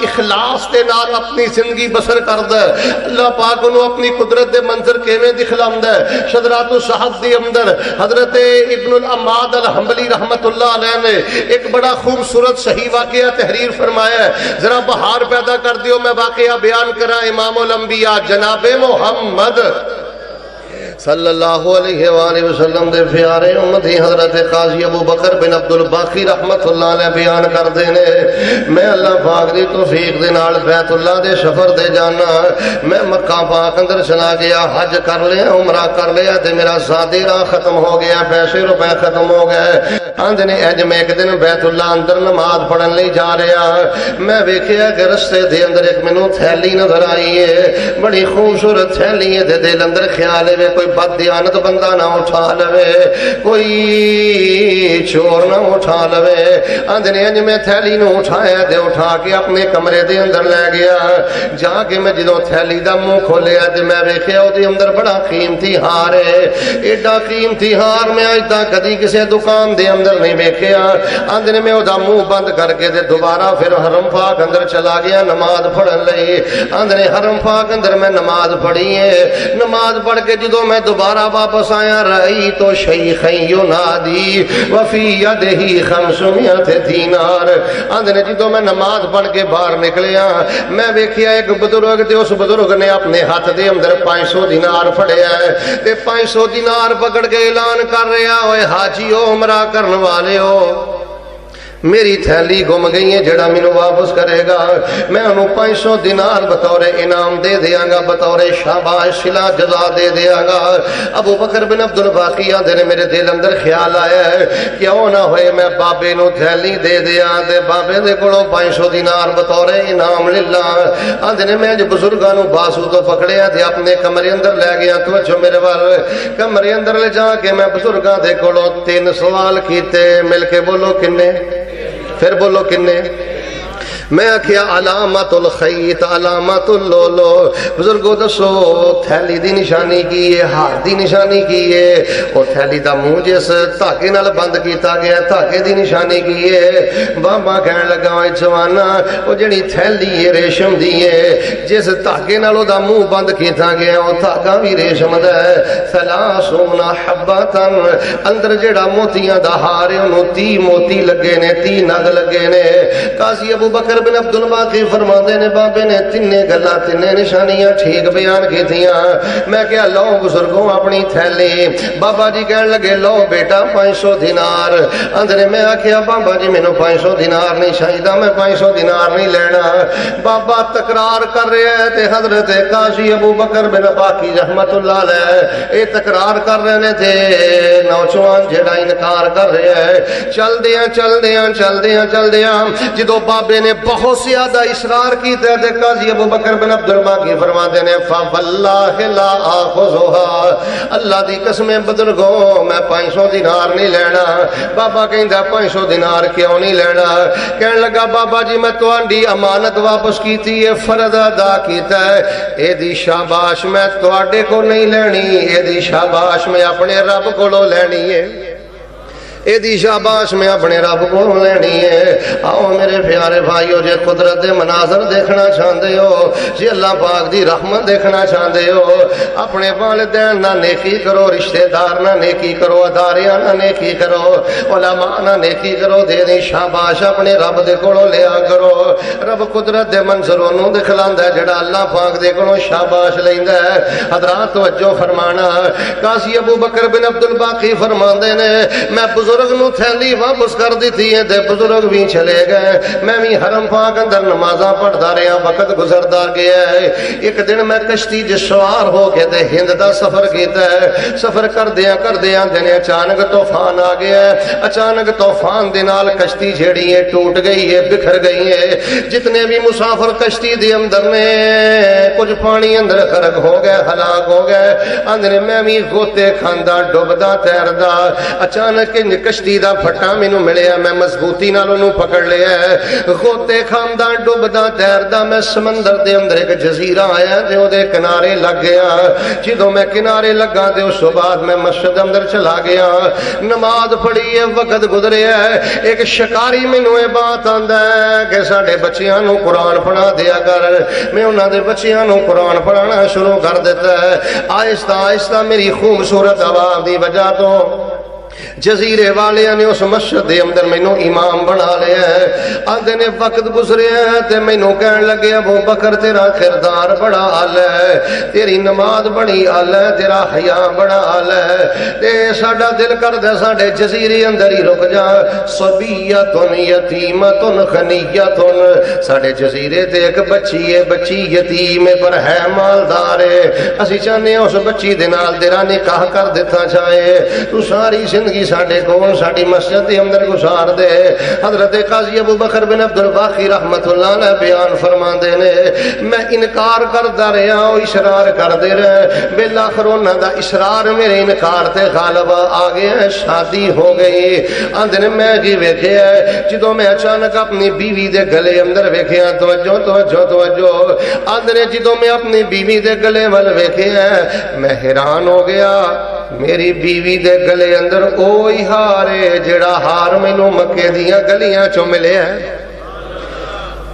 اخلاص دے نال اپنی زندگی بسر کردا ہے، اللہ پاک انہوں اپنی قدرت دے منظر کیویں دکھلاندا ہے۔ شذرات الصحف دے اندر حضرت ابن العماد الحنبلی رحمت اللہ علیہ نے ایک بڑا خوبصورت صحیح واقعہ تحریر فرمایا ہے، ذرا بہار پیدا کر دیو میں واقعہ بیان کراں۔ امام الانبیاء جناب محمد صلی اللہ علیہ وآلہ وسلم دے پیارے امتی حضرت قاضی ابو بکر بن عبد الباقی رحمت اللہ علیہ بیان کر دینے، میں اللہ پاک دی توفیق دے نال بیت اللہ دے سفر دے جانا، میں مکہ پاک اندر چلا گیا، حج کر لیا، عمرہ کر لیا تے میرا ذاتی راہ ختم ہو گیا، پیسے روپے ختم ہو گئے۔ آندھنے اج میں ایک دن بیت اللہ اندر نماز پڑھن لئی جا رہا، میں ویکھیا کہ رستے دے اندر ایک مینوں تھیلی نظر آئی ہے، بڑی خوبصورت تھیلی ہے، دل اندر خیال ہے کوئی بد دیانت بندہ نہ اٹھا لوے، کوئی چور نہ اٹھا لوے۔ آندھنے انج میں تھیلی نو اٹھایا دے، اٹھا کے اپنے کمرے دے اندر لے گیا، جا کے میں جدوں تھیلی دا منہ کھولیا تے میں ویکھیا او دے اندر بڑا قیمتی ہار ہے، ایڈا قیمتی ہار میں اج تک کدی کسے دکان دے اندر نہیں ویکھیا۔ آندھنے میں او دا منہ بند کر کے تے دوبارہ پھر حرم پاک اندر چلا گیا نماز پڑھن لئی۔ آندھنے حرم پاک اندر میں نماز پڑھی ہے، نماز پڑھ کے جدوں میں دوبارہ واپس آیا، رئی تو شیخین ینادی وفی یدہ 500 دینار۔ آندھنے جدوں میں نماز پڑھ کے باہر نکلیا، میں ویکھیا ایک بزرگ تے اس بزرگ نے اپنے ہاتھ دے اندر 500 دینار پھڑیا ہے تے 500 دینار پکڑ کے اعلان کر رہا، اوے حاجیو عمرہ کرن والے ہو، میری تھیلی گم گئی ہے، جڑا مینوں واپس کرے گا میں انہوں 500 دینار بطور انعام دے دیاں گا، بطور شاباش صلہ جزا دے دیاں گا۔ ابو بکر بن عبد الباقی آندے نے میرے دل اندر خیال آیا ہے کہ او نہ ہوئے میں بابے نو تھیلی دے دیاں تے بابے دے کولوں 500 دینار بطور انعام للا۔ آندے نے میں جو بزرگاں نو باسو تو پکڑیا تے اپنے کمرے اندر لے گیا۔ توجہ میرے وال، کمرے اندر لے جا کے میں بزرگاں دے کولوں 3 سوال کیتے، مل کے بولو کنے؟ پھر بولو کنے؟ میں کیا علامت الخیط علامت اللولو، بزرگو دسو تھیلی دی نشانی کی ہے، ہاتھ دی نشانی کی ہے، اور تھیلی دا منہ جس تاکے نال بند کیتا گیا تاکے دی نشانی کی ہے۔ بابا کہن لگا اے جوانا او جڑی تھیلی ہے ریشم دی ہے، جس تاکے نال او دا منہ بند کیتا گیا او تاکا بھی ریشم دا ہے۔ ثلاثون حبتن، اندر جڑا موتیاں دا ہار ہے انہوں 30 موتی لگے نے، 30 نگ لگے نے۔ قاضی ابو بکر بن عبد الباقی فرماتے نے بابے نے تینے گلا تینے نشانیاں ٹھیک بیان کی تھیاں۔ میں کہا لو بزرگوں اپنی تھیلی۔ بابا جی کہن لگے لو بیٹا 500 دینار۔ اندرے میں آکھیا بابا جی میں 500 دینار نہیں شاہدہ، میں 500 دینار نہیں لینا۔ بابا تقرار کر رہے ہیں تے حضرت قاضی ابو بکر بن باقی رحمت اللہ علیہ اے تقرار کر رہے تھے، نوجوان جڑا انکار کر رہے ہیں۔ چل دیاں چل دیاں چل دیاں چل دیاں جدو بابے نے بہت زیادہ اصرار کیتا ہے قاضی ابو بکر بن عبد الباقی فرماتے ہیں فواللہ لا آخذها، اللہ دی قسم بزرگوں میں 500 دینار نہیں لینا۔ بابا کہندا 500 دینار کیوں نہیں لینا؟ کہن لگا بابا جی میں تہاڈی امانت واپس کیتی ہے، فرض ادا کیتا ہے، اے دی شاباش میں تہاڈے کو نہیں لینی، اے دی شاباش میں اپنے رب کولوں لینی ہے، اے دی شاباش میں اپنے رب کو لینی ہے۔ آؤ میرے پیارے بھائیو جے قدرت دے مناظر دیکھنا چاہتے ہو، جے اللہ پاک دی رحمت دیکھنا چاہتے ہو، اپنے والدین نہ نیکی کرو، رشتہ دار نہ نیکی کرو، اداریاں نہ نیکی کرو، علماء نہ نیکی کرو، دے دی شاباش اپنے رب دے کولوں لیا کرو۔ رب قدرت دے منظروں نو دکھلاندا ہے جڑا اللہ پاک دے کولوں شاباش لیندا ہے۔ حضرات توجہ فرمانا، قاضی ابو بکر بن عبد الباقی فرماندے نے میں بزرگ نو تھیلی واپس کر دیتی ہے تے بزرگ بھی چلے گئے، میں بھی حرم پاک اندر نمازاں پڑھدا رہا، وقت گزردا گیا ہے۔ ایک دن میں کشتی جے سوار ہو کے تے ہند دا سفر کیتا ہے، سفر کردیاں دن اچانک طوفان آ گیا ہے۔ اچانک طوفان دے نال کشتی جھیڑی ہے ٹوٹ گئی ہے، بکھر گئی ہے۔ جتنے بھی مسافر کشتی دے اندر نے کچھ پانی اندر غرق ہو گئے، ہلاک ہو گئے۔ اندر میں بھی غوطے کھاندا ڈوبدا تیردا، اچانک کشتی دا پھٹا مینوں ملیا، میں مضبوطی نال اونوں پکڑ لیا ہے۔ غوطے کھاندا ڈوبدا تیردا میں سمندر دے اندر ایک جزیرہ آیا تے او دے کنارے لگ گیا۔ جدوں میں کنارے لگا تے اس تو بعد میں مسجد اندر چلا گیا، نماز پڑھی ہے، وقت گزریا ہے۔ ایک شکاری مینوں اے بات آندا ہے کہ ساڈے بچیاں نوں قرآن پڑھا دیا کر۔ میں انہاں دے بچیاں نوں قرآن پڑھانا شروع کر دیتا ہے۔ آہستہ آہستہ میری خوبصورت آواز دی وجہ تو جزیرے والیاں نے اس مسجد دے اندر مینوں امام بنا لیا ہے۔ آندے نے وقت گزریا ہے تے مینوں کہن لگے ابو بکر تیرا کردار بڑا اعلی ہے، تیری نماز بڑی اعلی ہے، تیرا حیا بڑا اعلی ہے، تے ساڈا دل کردا ساڈے جزیرے اندر ہی رک جا۔ صبیۃ یتیمۃ خنیۃ، ساڈے جزیرے تے ایک بچی ہے، بچی یتیم ہے پر ہے مالدار ہے، اسی چاہنے اس بچی دے نال تیرا نکاح کر دیتا جائے، تو ساری زندگی ساڈے کول ساڈی مسجد دے اندر گزار دے۔ حضرت قاضی ابو بکر بن عبد الباقی رحمت اللہ علیہ بیان فرماندے نے میں انکار کردا رہا، او اصرار کردے رہے، بالآخر انہاں دا اصرار میرے انکار تے غالب آ گیا، شادی ہو گئی۔ آندے نے میں جی ویکھیا جدوں میں اچانک اپنی بیوی دے گلے اندر ویکھیا، توجہ توجہ توجہ، آندے نے جدوں میں اپنی بیوی دے گلے ول ویکھیا میں حیران ہو گیا۔ میری بیوی دے گلے اندر اوہی ہار ہے جڑا ہار مینوں مکے دیاں گلیاں چوں ملیا ہے۔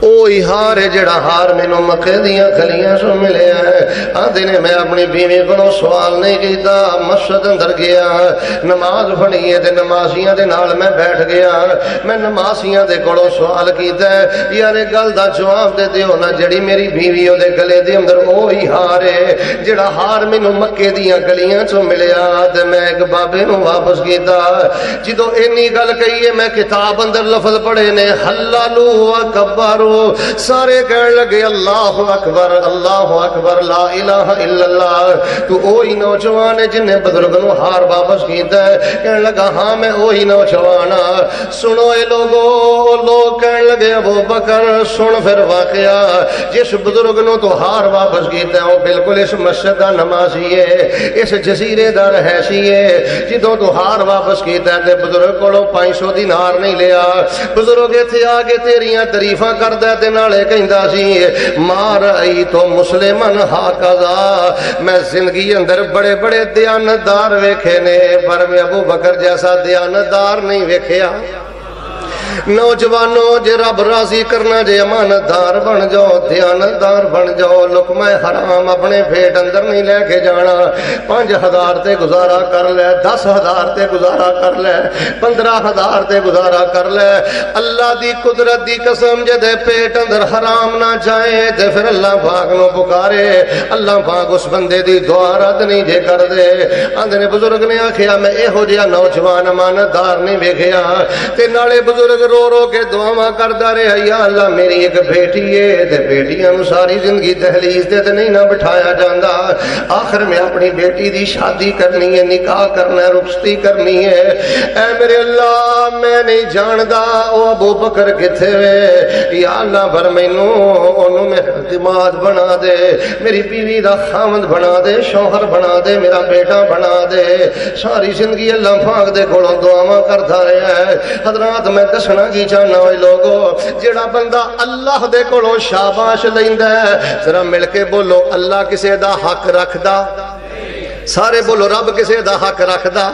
وہی ہار ہے جڑا ہار مینوں مکے دیاں گلیاں سو ملیا ہے۔ آندے نے میں اپنی بیوی کو سوال نہیں کیتا، مسجد اندر گیا نماز پڑھی ہے تے نمازیاں دے نال میں بیٹھ گیا، میں نمازیاں دے کولوں سوال کیتا ہے یار گل دا جواب دے دیو نا جڑی میری بیوی دے گلے دے اندر وہی ہار ہے جڑا ہار مینوں مکے دیاں گلیاں چوں ملیا۔ تے میں ایک بابے نوں واپس کیتا، جدوں اینی گل کہی ہے میں کتاب اندر لفظ پڑھے نے حلالو اکبر، سارے کہنے لگے اللہ اکبر لا الہ الا اللہ۔ تو وہی نوجوان ہے جن نے بزرگ نو ہار واپس کیتا ہے، کہنے لگا ہاں میں وہی نوجوان ہاں۔ سنو اے لوگو، لوگ کہنے لگے ابو بکر سن پھر واقعہ، جس بزرگ نو تو ہار واپس کیتا ہے وہ بالکل اس مسجد دا نمازی ہے، اس جزیرے دا رہائشی ہے۔ جدوں تو ہار واپس کیتا ہے تے بزرگ کولوں 500 دینار نہیں لیا۔ بزرگ ایتھے آ کے تیریاں تعریفاں کردا تے نالے کہندا سی مار ای تو مسلمن ہاکذا، میں زندگی اندر بڑے بڑے دیانتدار ویکھے نے پر میں ابو بکر جیسا دیانتدار نہیں ویکھیا۔ نوجوانوں جے رب راضی کرنا جے امانتدار بن جاؤ، دیانتدار بن جاؤ، لقمہ حرام اپنے پیٹ اندر نہیں لے کے جانا۔ 5000 تے گزارا کر لے، 10,000 تے گزارا کر لے، 15,000 تے گزارا کر لے، اللہ دی قدرت دی قسم جے دے پیٹ اندر حرام نہ جائے تے پھر اللہ پاک نو پکارے، اللہ پاک اس بندے دی دعا رد نہیں جے کر دے۔ آندے نے بزرگ نے آکھیا میں ایہو جہا نوجوان امانتدار نہیں ویکھیا، تے نالے بزرگ رو رو کے دعاواں کردا رہیا یا اللہ میری ایک بیٹی ہے تے بیٹیاں نو ساری زندگی دہلیز تے نہیں نہ بٹھایا جاندا، آخر میں اپنی بیٹی دی شادی کرنی ہے، نکاح کرنا ہے، رخصتی کرنی ہے۔ اے میرے اللہ میں نہیں جاندا او ابو بکر کتھے وے، یا اللہ پر مینوں اونوں میرا اعتماد بنا دے، میری بیوی دا خاوند بنا دے، شوہر بنا دے، میرا بیٹا بنا دے۔ ساری زندگی اللہ پاک دے کولوں دعاواں کردا رہیا ہے۔ حضرات میں دسنا کی چاہنا ہوئے لوگو، جڑا بندہ اللہ دے کولوں شاباش لیندا ہے، ذرا مل کے بولو اللہ کسے دا حق رکھدا؟ سارے بولو رب کسے دا حق رکھدا؟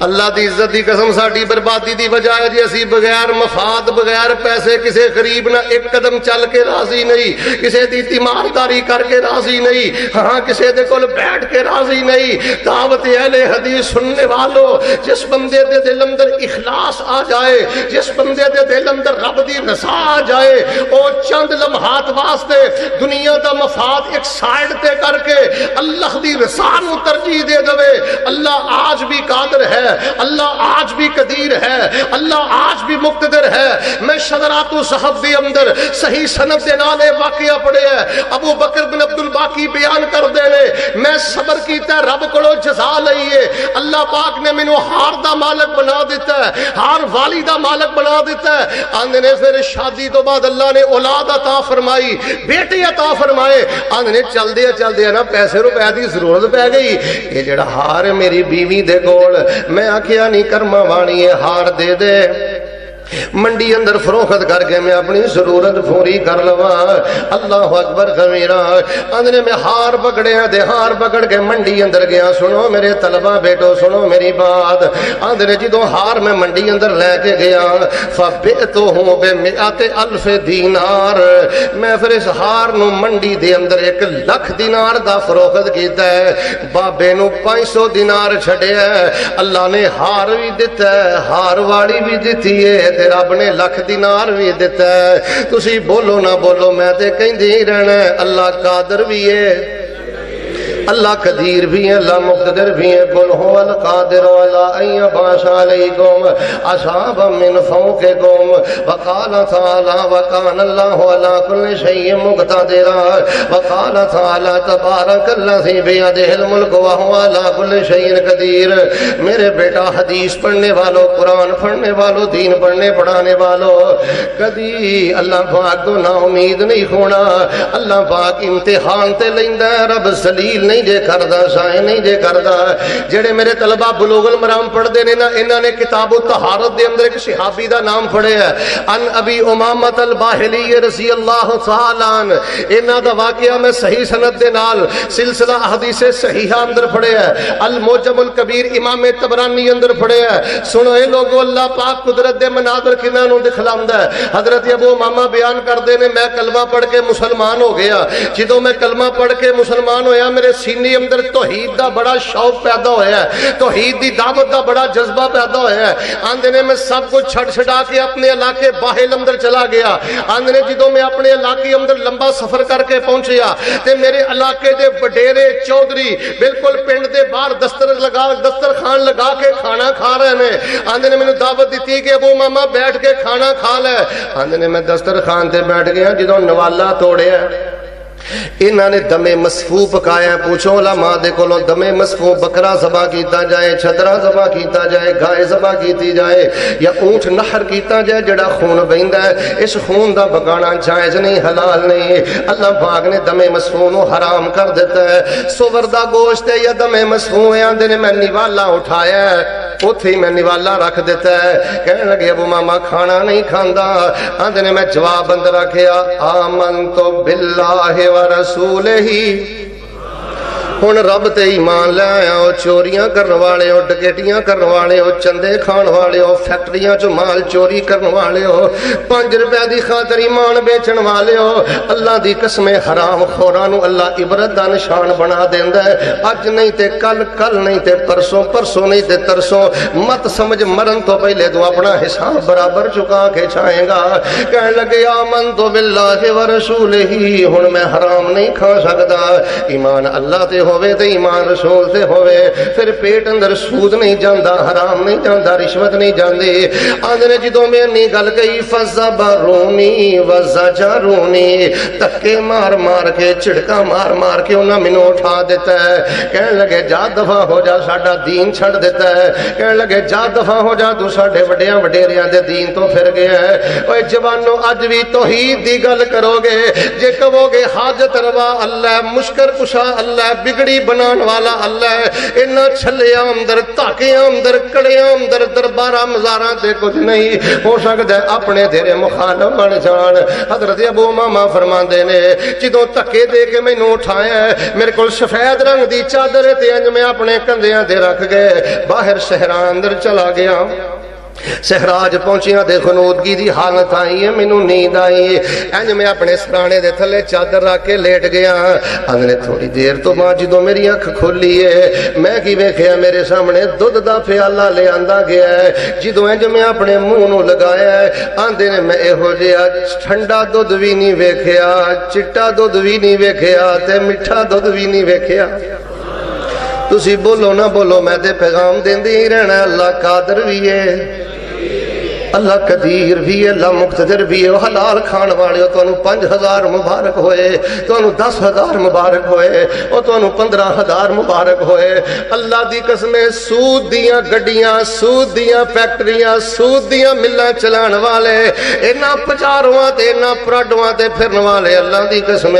اللہ دی عزت دی قسم ساڈی بربادی دی وجہ ہے جی اسی بغیر مفاد بغیر پیسے کسے قریب نہ ایک قدم چل کے راضی نہیں، کسے دی تیمارداری کر کے راضی نہیں، ہاں کسے دے کول بیٹھ کے راضی نہیں۔ دعوت اہل حدیث سننے والو، جس بندے دے دل اندر اخلاص آ جائے، جس بندے دے دل اندر رب دی رضا آ جائے، او چند لمحات واسطے دنیا دا مفاد ایک سائیڈ تے کر کے اللہ دی رضا نو ترجیح دے دے۔ اللہ آج بھی قادر ہے، اللہ آج بھی قدیر ہے، اللہ آج بھی مقتدر ہے۔ میں شذرات الصحف دے اندر صحیح سند دے نال واقعہ پڑھے ہے، ابو بکر بن عبد الباقی بیان کر دے نے میں صبر کیتا ہے، رب کولوں جزا لئیے، اللہ پاک نے مینوں ہار دا مالک بنا دیتا ہے، ہار والی دا مالک بنا دیتا ہے۔ آندے نے پھر شادی تو بعد اللہ نے اولاد عطا فرمائی، بیٹے عطا فرمائے۔ آندے نے چل دیا نا پیسے روپے دی ضرورت پہ گئی، یہ جڑا ہار میری بیوی دے کول میں آکھیا نہیں کرما وانی ہے، ہار دے دے منڈی اندر فروخت کر کے میں اپنی ضرورت پوری کر لواں۔ اللہ اکبر کبیرہ۔ اندر میں ہار پکڑے دے، ہار پکڑ کے منڈی اندر گیا۔ سنو میرے طلبہ بیٹو سنو میری بات، اندر جدوں ہار میں منڈی اندر لے کے گیا فبئتہ بمئات الف دینار، میں پھر اس ہار نو منڈی دے اندر 1,00,000 دینار دا فروخت کیتا ہے۔ بابے نو 500 دینار چھڑیا ہے۔ اللہ نے ہار بھی دیتا ہے، ہار والی بھی دیتی ہے، رب نے 1,00,000 دینار بھی دیتا ہے۔ تسی بولو نہ بولو میں تے کہندی رہنا ہے اللہ قادر بھی ہے، اللہ قدیر بھی ہے، اللہ مقتدر بھی ہے۔ قل هو القادر على ان يبعث عليكم عذابا من فوقكم وقال تعالى وكان الله على كل شيء مقتدرا وقال تعالى تبارك الذي بيده الملك وهو على كل شيء قدير۔ میرے بیٹا حدیث پڑھنے والوں، قرآن پڑھنے والوں، دین پڑھنے پڑھانے والوں، کبھی اللہ پاک تو نا امید نہیں ہونا۔ اللہ پاک امتحان تے لیندا ہے، رب ذلیل نہیں جے کردا سائے نہیں جے کردا جڑے میرے طلبہ بلوغ المرام پڑھدے نے نا انہاں نے کتاب الطہارت دے اندر ایک صحابی دا نام پڑھیا ہے ان ابی امامۃ الباہلی رضی اللہ تعالی عنہ انہاں دا واقعہ میں صحیح سند دے نال سلسلہ احادیث صحیحہ اندر پڑھیا ہے المعجم الکبیر امام طبرانی اندر پڑھیا ہے سنو اے لوگو اللہ پاک قدرت دے مناظر کنہاں نوں دکھلاوندا ہے حضرت ابو امامہ بیان کردے نے میں کلمہ پڑھ کے مسلمان ہو گیا جدوں میں کلمہ پڑھ کے مسلمان ہویا میرے سینے اندر توحید دا بڑا شوق پیدا ہویا ہے توحید دی دعوت دا بڑا جذبہ پیدا ہویا ہے آندے نے میں سب کچھ چھڑ چھڑا کے اپنے علاقے باہل اندر چلا گیا آندے نے جدوں میں اپنے علاقے اندر لمبا سفر کر کے پہنچیا تے میرے علاقے دے وڈیرے چودھری بالکل پنڈ دے باہر دسترخوان لگا کے کھانا کھا رہے ہیں آندے نے مینوں دعوت دیتی کہ ابو ماما بیٹھ کے کھانا کھا لے آندے نے میں دسترخوان تے بیٹھ گیا جدوں نوالا توڑیا انہاں نے دم مسفو پکایا پوچھو علماء دے کولوں دم مسفو بکرا ذبح کیتا جائے چھدرا ذبح کیتا جائے گائے ذبح کیتی جائے یا اونٹ نہر کیتا جائے جڑا خون بہندا ہے اس خون دا بگانا جائز نہیں حلال نہیں اللہ پاک نے دم مسفو نو حرام کر دیتا ہے سور دا گوشت ہے یا دم مسفو ہے آندے نے میں نوالا اٹھایا ہے اوتھے ہی میں نوالا رکھ دیتا ہے کہنے لگے ابو ماما کھانا نہیں کھاندا آندے نے میں جواب اندر رکھیا آمنتو باللہ ورسولہ ہن رب تے ایمان لے آیا ہو چوریاں کرن والے ہو ڈکیٹیاں کرن والے ہو چندے کھان والے ہو فیکٹریاں چو مال چوری کرن والے ہو 5 روپے دی خاطر ایمان بیچن والے ہو اللہ دی قسم حرام خوراں نو اللہ عبرت دا نشان بنا دیندا ہے اج نہیں تے کل کل نہیں تے پرسوں پرسوں نہیں تے ترسوں مت سمجھ مرن تو پہلے تو اپنا حساب برابر چکا کے چھائیں گا کہنے لگے آمنتو باللہ ورسولہ ہن میں حرام نہیں کھا سکدا ایمان اللہ تے ہوئے تے ایمان رسول تے ہوئے پھر پیٹ اندر سود نہیں جاندا حرام نہیں جاندا رشوت نہیں جاندی آندے نے جدوں میں نہیں گل کہی فزبرونی وزجرونی تکے مار مار کے چڑکا مار مار کے انہاں مینوں اٹھا دیتا ہے کہنے لگے جا دفع ہو جا ساڈا دین چھڑ دیتا ہے کہنے لگے جا دفع ہو جا تو ساڈے وڈیاں وڈیریاں دے دین تو پھر گیا ہے اوے جوانو اج وی توحید دی گل کرو گے جے کہو گے حاجت روا اللہ مشکل کشا اللہ بگڑی بنان والا اللہ ہے انہاں چھلیاں اندر تاکیاں اندر کڑیاں اندر درباراں مزاراں تے کچھ نہیں ہو سکدا ہے اپنے تیرے مخالف بن جان حضرت ابو امامہ فرماندے نے جدوں تکے دے کے مینوں اٹھایا ہے میرے کول سفید رنگ دی چادر تے انج میں اپنے کندھیاں تے رکھ گئے باہر شہراں اندر چلا گیا سہراج پہنچیاں دے خنودگی دی حالت آئی ہے مینوں نیند آئی انج میں اپنے سرانے دے تھلے چادر رکھ کے لیٹ گیا اگلے تھوڑی دیر تو بعد جدوں میری اکھ کھلی ہے میں کی ویکھیا میرے سامنے دودھ دا پیالہ لے آندا گیا ہے جدوں انج میں اپنے منہ نوں لگایا ہے آندے نے میں ایہو جہا ٹھنڈا دودھ وی نہیں ویکھیا چٹا دودھ وی نہیں ویکھیا تے میٹھا دودھ وی نہیں ویکھیا تسی بولو نہ بولو میں تے پیغام دیندی ہی رہنا اللہ قادر بھی ہے اللہ قدیر بھی ہے اللہ مقتدر بھی ہے حلال کھان والے ہو تو 5000 مبارک ہوئے تو 10,000 مبارک ہوئے اور تو 15,000 مبارک ہوئے اللہ دی قسم سود دیاں گڈیاں سود دیاں فیکٹریاں سود دیاں ملاں چلان والے انہاں پچاروਆਂ تے انہاں پراڈواں تے پھرن والے اللہ دی قسم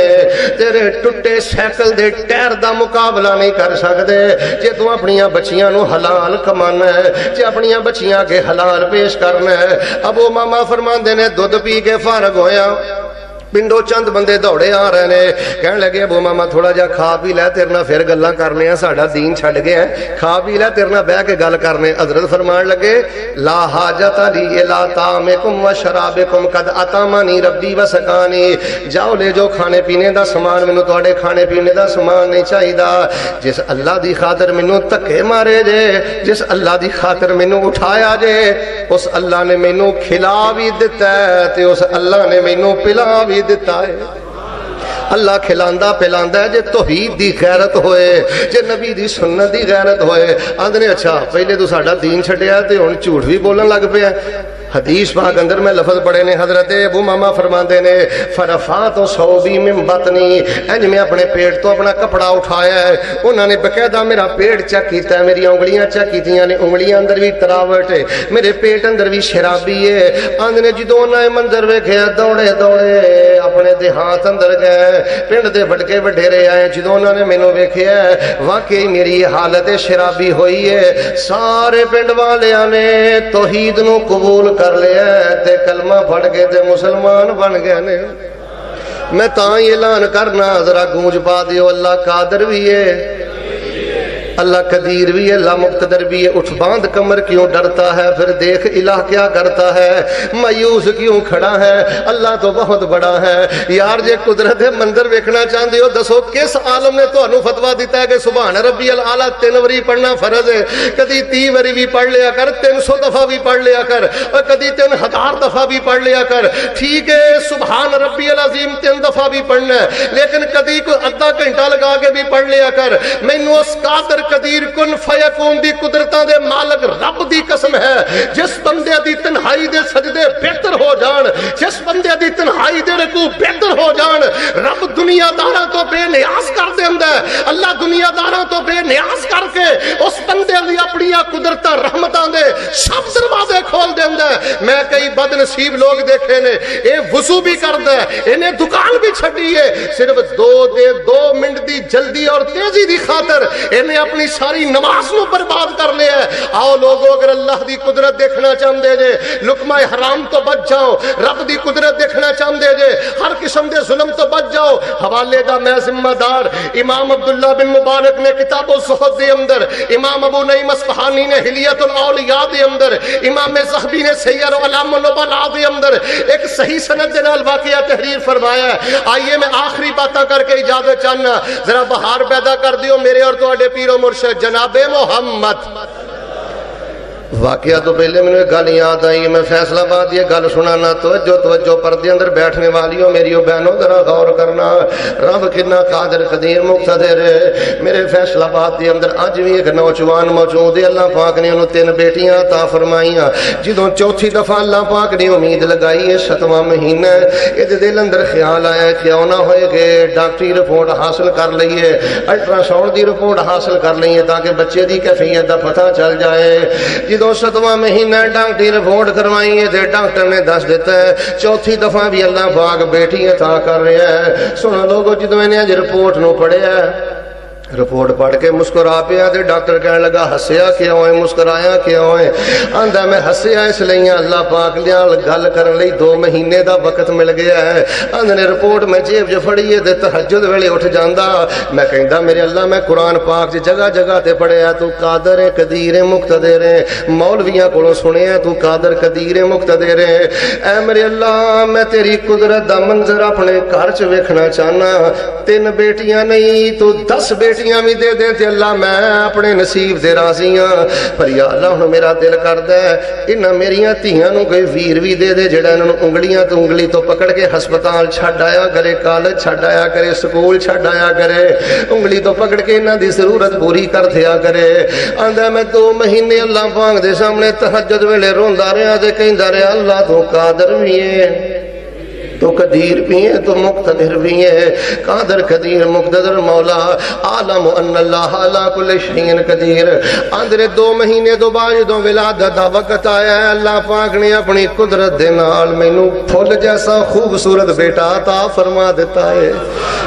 تیرے ٹٹے سائیکل دے ٹائر دا مقابلہ نہیں کر سکدے جے تو اپنیاں بچیاں نو حلال کمانا ہے جے اپنیاں بچیاں کے حلال پیش کرنا ہے ابو ماما فرماندے نے دودھ پی کے فارغ ہویا پنڈو چند بندے دوڑے آ رہے نے کہنے لگے ابو ماما تھوڑا جا کھا پی لے تیرے نال پھر گلاں کرنے ہیں ساڈا دین چھڈ گیا ہے کھا پی لے تیرے نال بیٹھ کے گل کرنے حضرت فرمان لگے لا حاجت لی الا طعامکم و شرابکم قد اطعمنی ربی و سقانی جاؤ لے جو کھانے پینے دا سامان مینوں تواڈے کھانے پینے دا سامان نہیں چاہیدا جس اللہ دی خاطر مینوں دھکے مارے جے جس اللہ دی خاطر مینوں اٹھایا جے اس اللہ نے مینوں کھلا بھی دتا ہے تے اس اللہ نے مینوں پلا بھی دیتا ہے اللہ کھلاندا پلاندا ہے جے توحید دی غیرت ہوئے جے نبی دی سنت دی غیرت ہوئے آندے اچھا پہلے تو ساڈا دین چھڈیا تے ہن جھوٹ بھی بولن لگ پیا حدیث پاک اندر میں لفظ پڑھے نے حضرت ابو ماما فرماندے نے فرفات و صوبی من بطنی انج میں اپنے پیٹ تو اپنا کپڑا اٹھایا ہے انہوں نے باقاعدہ میرا پیٹ چیک کیتا ہے میری انگلیاں چیک کیتیاں نے انگلیاں اندر بھی تراوٹ ہے میرے پیٹ اندر بھی شرابی ہے آندے نے جدوں انہاں منظر ویکھیا دوڑے دوڑے اپنے ہاتھ اندر گئے پنڈ دے بڑکے وڈیرے آئے جدوں انہوں نے مینوں ویکھیا واقعی میری یہ حالت شرابی ہوئی ہے سارے پنڈ والیاں نے توحید نو قبول کر لیا تے کلمہ پڑھ کے تے مسلمان بن گئے نے میں تاں اعلان کرنا ذرا گونج پا دیو اللہ قادر بھی ہے اللہ قدیر بھی ہے اللہ مقتدر بھی ہے اٹھ باندھ کمر کیوں ڈرتا ہے پھر دیکھ الہ کیا کرتا ہے مایوس کیوں کھڑا ہے اللہ تو بہت بڑا ہے یار جے قدرت منظر ویکھنا چاہتے ہو دسو کس عالم نے تانوں فتویٰ دیتا ہے کہ سبحان ربی الاعلیٰ 3 واری پڑھنا فرض ہے کدی 30 واری بھی پڑھ لیا کر 300 دفعہ بھی پڑھ لیا کر اور کدی 3000 دفعہ بھی پڑھ لیا کر ٹھیک ہے سبحان ربی العظیم 3 دفعہ بھی پڑھنا ہے لیکن کدی کوئی آدھا گھنٹہ لگا کے بھی پڑھ لیا کر مینوں اس قادر قدیر کن فیکون دی قدرتاں دے مالک رب دی قسم ہے جس بندے دی تنہائی دے سجدے بہتر ہو جان جس بندے دی تنہائی دے رکوع بہتر ہو جان رب دنیا داراں تو بے نیاز کر دیندا ہے اللہ دنیا داراں تو بے نیاز کر کے اس بندے لئی اپنی قدرتاں رحمتاں دے سب دروازے کھول دیندا ہے میں کئی بد نصیب لوگ دیکھے نے اے وضو بھی کردا ہے انہیں دکان بھی چھڈی ہے صرف 2 منٹ دی جلدی اور تیزی دی خاطر انہیں اپنی ساری نماز نو برباد کر لیا ہے آؤ لوگو اگر اللہ دی قدرت دیکھنا چاہتے جے لقمہ حرام تو بچ جاؤ رب دی قدرت دیکھنا چاہتے جے ہر قسم دے ظلم تو بچ جاؤ حوالے دا میں ذمہ دار امام عبداللہ بن مبارک نے کتاب الزہد دے اندر امام ابو نعیم اصفہانی نے حلیت الاولیاء دے اندر امام زہبی نے سیر علام النبلاء دے اندر ایک صحیح سند دے نال واقعہ تحریر فرمایا ہے آئیے میں آخری باتاں کر کے اجازت چاہنا ذرا بہار پیدا کر دیو میرے اور تواڈے پیر و مرشد جناب محمد واقعہ تو پہلے میں نے گل یاد آئی میں فیصلہ آباد یہ گل سنانا توجہ پردے اندر بیٹھنے والیوں میری بہنوں ذرا غور کرنا رب کتنا قادر قدیر مقتدر ہے میرے فیصلہ آباد کے اندر اج بھی ایک نوجوان موجود ہے اللہ پاک نے انہوں 3 بیٹیاں عطا فرمائیاں جدوں چوتھی دفعہ اللہ پاک نے امید لگائی ہے 7واں مہینہ یہ دل اندر خیال آیا کیوں نہ ہوئے کہ ڈاکٹری رپورٹ حاصل کر لئیے الٹرا ساؤنڈ دی رپورٹ حاصل کر لئیے تاکہ بچے دی کیفیت دا پتہ چل جائے جدوں 7واں مہینہ ڈاکٹری رپورٹ کروائی ہے تے ڈاکٹر نے دس دیتا ہے چوتھی دفعہ بھی اللہ پاک بیٹی عطا کر رہا ہے سنو لوگو جدوں انہیں اج رپورٹ نو پڑھیا ہے رپورٹ پڑھ کے مسکرا پیا تے ڈاکٹر کہنے لگا ہسیا کیوں ہے مسکرایا کیوں ہے آندا میں ہسیا اس لیے اللہ پاک نال گل کرن لئی 2 مہینے دا وقت مل گیا ہے آندے نے رپورٹ میں جیب جو پھڑی ہے تے تہجد ویلے اٹھ جاندا میں کہندا میرے اللہ میں قرآن پاک جگہ جگہ تے پڑھیا تو قادر ہے قدیر ہے مقتدر ہے مولویاں کولوں سنیا تو قادر قدیر ہے مقتدر ہے اے میرے اللہ میں تیری قدرت دا منظر اپنے گھر چ ویکھنا چاہنا 3 بیٹیاں نہیں تو 10 بیٹیاں بھی دے دے تے اللہ میں اپنے نصیب دے راضی ہاں پر یا اللہ میرا دل کردا ہے انہاں میریاں دھیاں نوں کوئی ویر بھی دے دے جڑا انہاں نوں انگلیاں تو انگلی تو پکڑ کے ہسپتال چھڈ آیا کرے کالج چھڈ آیا کرے سکول چھڈ آیا کرے انگلی تو پکڑ کے انہاں دی ضرورت پوری کر دیا کرے آندا میں 2 مہینے اللہ پاک دے سامنے تہجد ویلے روندا رہیا تے کہندا رہیا اللہ تو قادر بھی ہے تو قدیر بھی ہے تو مقتدر بھی ہے قادر قدیر مقتدر مولا عالم ان اللہ علی کل شیء قدیر اندر 2 مہینے تو بعد جدوں ولادت دا وقت آیا ہے اللہ پاک نے اپنی قدرت دے نال مینوں پھل جیسا خوبصورت بیٹا عطا فرما دیتا ہے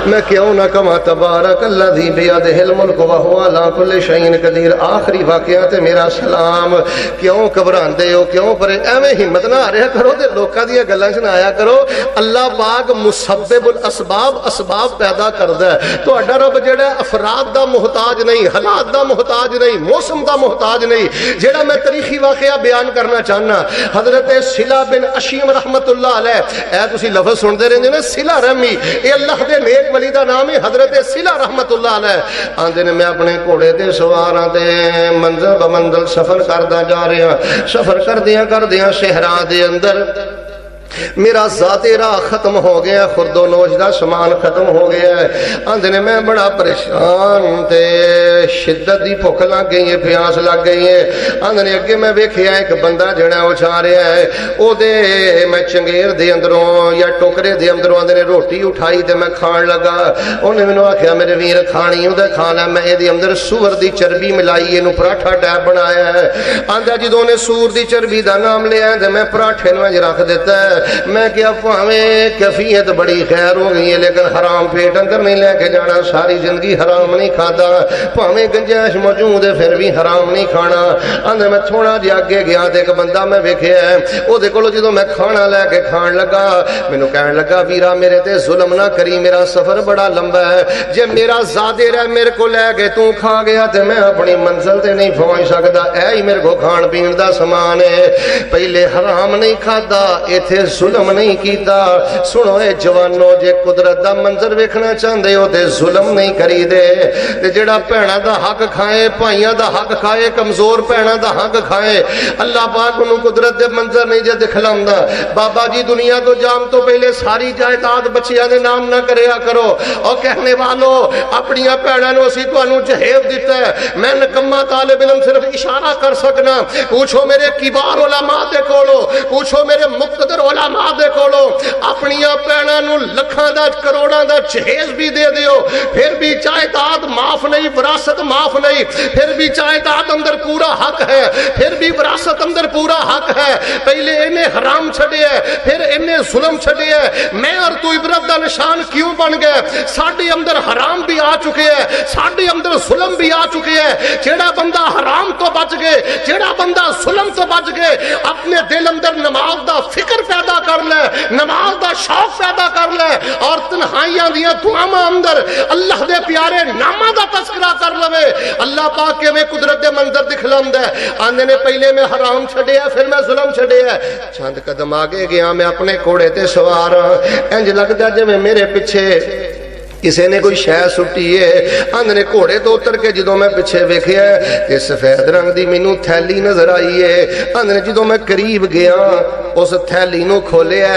میں کیوں نہ کہاں تبارک الذی بیدہ الملک وہو علی کل شیء قدیر آخری واقعہ تے میرا سلام کیوں گھبراندے ہو کیوں پرے ایویں ہمت نہ ہاریا کرو تے لوکاں دی گلاں وچ نہ آیا کرو اللہ پاک مسبب الاسباب اسباب پیدا کردا ہے تہاڈا رب جڑا افراد دا محتاج نہیں حالات دا محتاج نہیں موسم دا محتاج نہیں جڑا میں تاریخی واقعہ بیان کرنا چاہنا حضرت صلہ بن اشیم رحمت اللہ علیہ اے تسی لفظ سنتے رہندے نے صلہ رحمی اے اللہ دے نیک ولی دا نام ہے حضرت صلہ رحمت اللہ علیہ آندے نے میں اپنے گھوڑے تے سوار ہاں تے منزل بمنزل سفر کردا جا رہا سفر کردیاں صحرا دے اندر میرا ذاتی راہ ختم ہو گیا خرد و نوش دا سامان ختم ہو گیا ہے آندے نے میں بڑا پریشان تے شدت دی بھوک لگ گئی ہے پیاس لگ گئی ہے آندے نے اگے میں ویکھیا ایک بندہ جڑا او چا رہا ہے او دے میں چنگیر دے اندروں یا ٹوکرے دے اندروں آندے نے روٹی اٹھائی تے میں کھان لگا اونے مینوں آکھیا میرے ویر کھانی او تے کھانا میں اے دے اندر سور دی چربی ملائی اینو پراٹھا ٹائپ بنایا ہے آندا جدوں نے سور دی چربی دا نام لیا تے میں پراٹھے نوں رکھ دیتا ہے میں کیا پاویں کیفیت بڑی خیر ہو گئی ہے لیکن حرام پیٹ اندر نہیں لے کے جانا، ساری زندگی حرام نہیں کھادا، پاویں گنجائش موجود ہے پھر بھی حرام نہیں کھانا۔ اندر میں تھوڑا جہا اگے گیا تے ایک بندہ میں ویکھیا ہے، او دے کولوں جدوں میں کھانا لے کے کھان لگا مینوں کہن لگا ویرا میرے تے ظلم نہ کری، میرا سفر بڑا لمبا ہے، جے میرا زادے رہ میرے کو لے کے تو کھا گیا تے میں اپنی منزل تے نہیں پہنچ سکدا، اے ہی میرے کو کھان پین دا سامان ہے۔ پہلے حرام نہیں کھادا، ایتھے ظلم نہیں کیتا۔ سنو اے جوانو، جے قدرت دا منظر ویکھنا چاہندے ہو تے ظلم نہیں کری دے، تے جڑا بھیڑاں دا حق کھائے، بھائیاں دا حق کھائے، کمزور بھیڑاں دا حق کھائے، اللہ پاک انہوں قدرت دے منظر نہیں جے دکھلاوندا۔ بابا جی دنیا تو جام تو پہلے ساری جائیداد بچیاں دے نام نہ کریا کرو، اور کہنے والو اپنی بھیڑاں نو اسی تانوں جہیز دتا ہے۔ میں نکما طالب علم صرف اشارہ کر سکنا، پوچھو میرے کبار علماء دے کولو، پوچھو میرے مقتدر علماء دے کولو، اپنی بھیڑاں نو لکھاں دا کروڑاں دا جہیز بھی دے دیو، پھر بھی جائیداد معاف نہیں، وراثت معاف نہیں، پھر بھی جائیداد اندر پورا حق ہے، پھر بھی وراثت اندر پورا حق ہے۔ پہلے انہیں حرام چھڑیا ہے، پھر انہیں ظلم چھڑیا ہے۔ میں اور تو عبرت دا نشان کیوں بن گئے؟ ساڈے اندر حرام بھی آ چکے ہیں، ساڈے اندر ظلم بھی آ چکے ہیں۔ جیڑا بندہ حرام تو بچ گئے، جیڑا بندہ ظلم تو بچ گئے، اپنے دل اندر نماز دا فکر پیدا کر لے، نماز دا شوق پیدا کر لے، اور تنہائیاں دیاں دعاواں اندر اللہ دے پیارے نامہ دا تذکرہ کر لوے۔ اللہ پاک کے میں قدرت دے منظر دکھلاوندا ہے، آندے نے پہلے میں حرام چھڈیا پھر میں ظلم چھڈیا، چند قدم آگے گیا میں اپنے گھوڑے تے سوار ہاں، انج لگدا جویں میرے پیچھے کسی نے کوئی شے سٹی ہے۔ اندر گھوڑے تو اتر کے جدوں میں پیچھے ویکھیا تے سفید رنگ دی مینوں تھیلی نظر آئی ہے۔ اندر جدوں میں قریب گیا اس تھیلی نو کھولیا،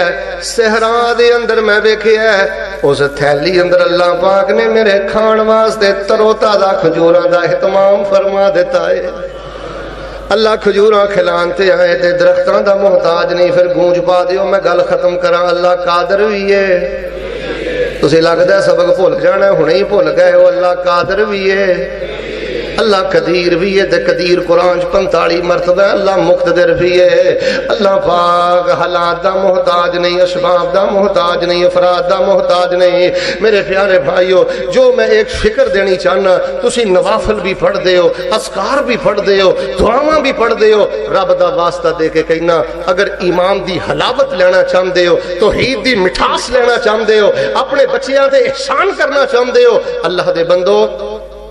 صحرا دے اندر میں ویکھیا اس تھیلی اندر اللہ پاک نے میرے کھان واسطے ترو تازہ کھجوراں دا اہتمام فرما دیتا ہے۔ اللہ کھجوراں کھلانتے آئے تے درختاں دا محتاج نہیں۔ پھر گونج پا دیو میں گل ختم کراں، اللہ قادر بھی ہے۔ تسی لگدا ہے سبق بھول جانا ہے، ہنے ہی بھول گئے ہو، اللہ قادر بھی ہے، اللہ قدیر بھی ہے، تے قدیر قرآن 45 مرتبہ ہے، اللہ مقتدر بھی ہے۔ اللہ پاک حالات دا محتاج نہیں، اسباب دا محتاج نہیں، افراد دا محتاج نہیں۔ میرے پیارے بھائیو، جو میں ایک فکر دینی چاہنا، تسی نوافل بھی پڑھ دے ہو، اذکار بھی پڑھ دے ہو، دعاواں بھی پڑھ دے ہو، رب دا واسطہ دے کے کہنا اگر ایمان دی حلاوت لینا چاہندے ہو، توحید دی مٹھاس لینا چاہندے ہو، اپنے بچیاں تے احسان کرنا چاہندے ہو، اللہ دے بندو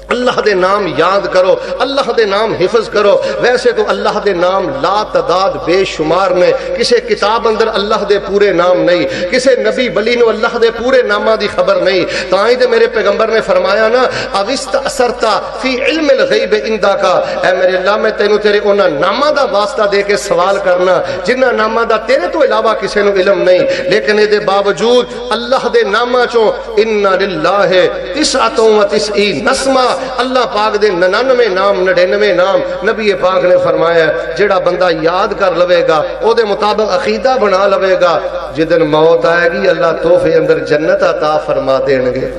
اللہ دے نام یاد کرو، اللہ دے نام حفظ کرو۔ ویسے تو اللہ دے نام لا تعداد بے شمار نے، کسے کتاب اندر اللہ دے پورے نام نہیں، کسے نبی ولی نو اللہ دے پورے نامہ دی خبر نہیں۔ تاں ہی تے میرے پیغمبر نے فرمایا نا، اوست اثرتا فی علم الغیب عندک، اے میرے اللہ میں تینوں تیرے انہاں نامہ دا واسطہ دے کے سوال کرنا جنہاں نامہ دا تیرے تو علاوہ کسے نو علم نہیں، لیکن دے باوجود اللہ دے نامہ چوں ان للہ 99 اسما، اللہ پاک دے 99 نام 99 نام نبی پاک نے فرمایا جڑا بندہ یاد کر لوے گا او دے مطابق عقیدہ بنا لوے گا، جدن موت آئے گی اللہ تحفے اندر جنت عطا فرما دیں گے۔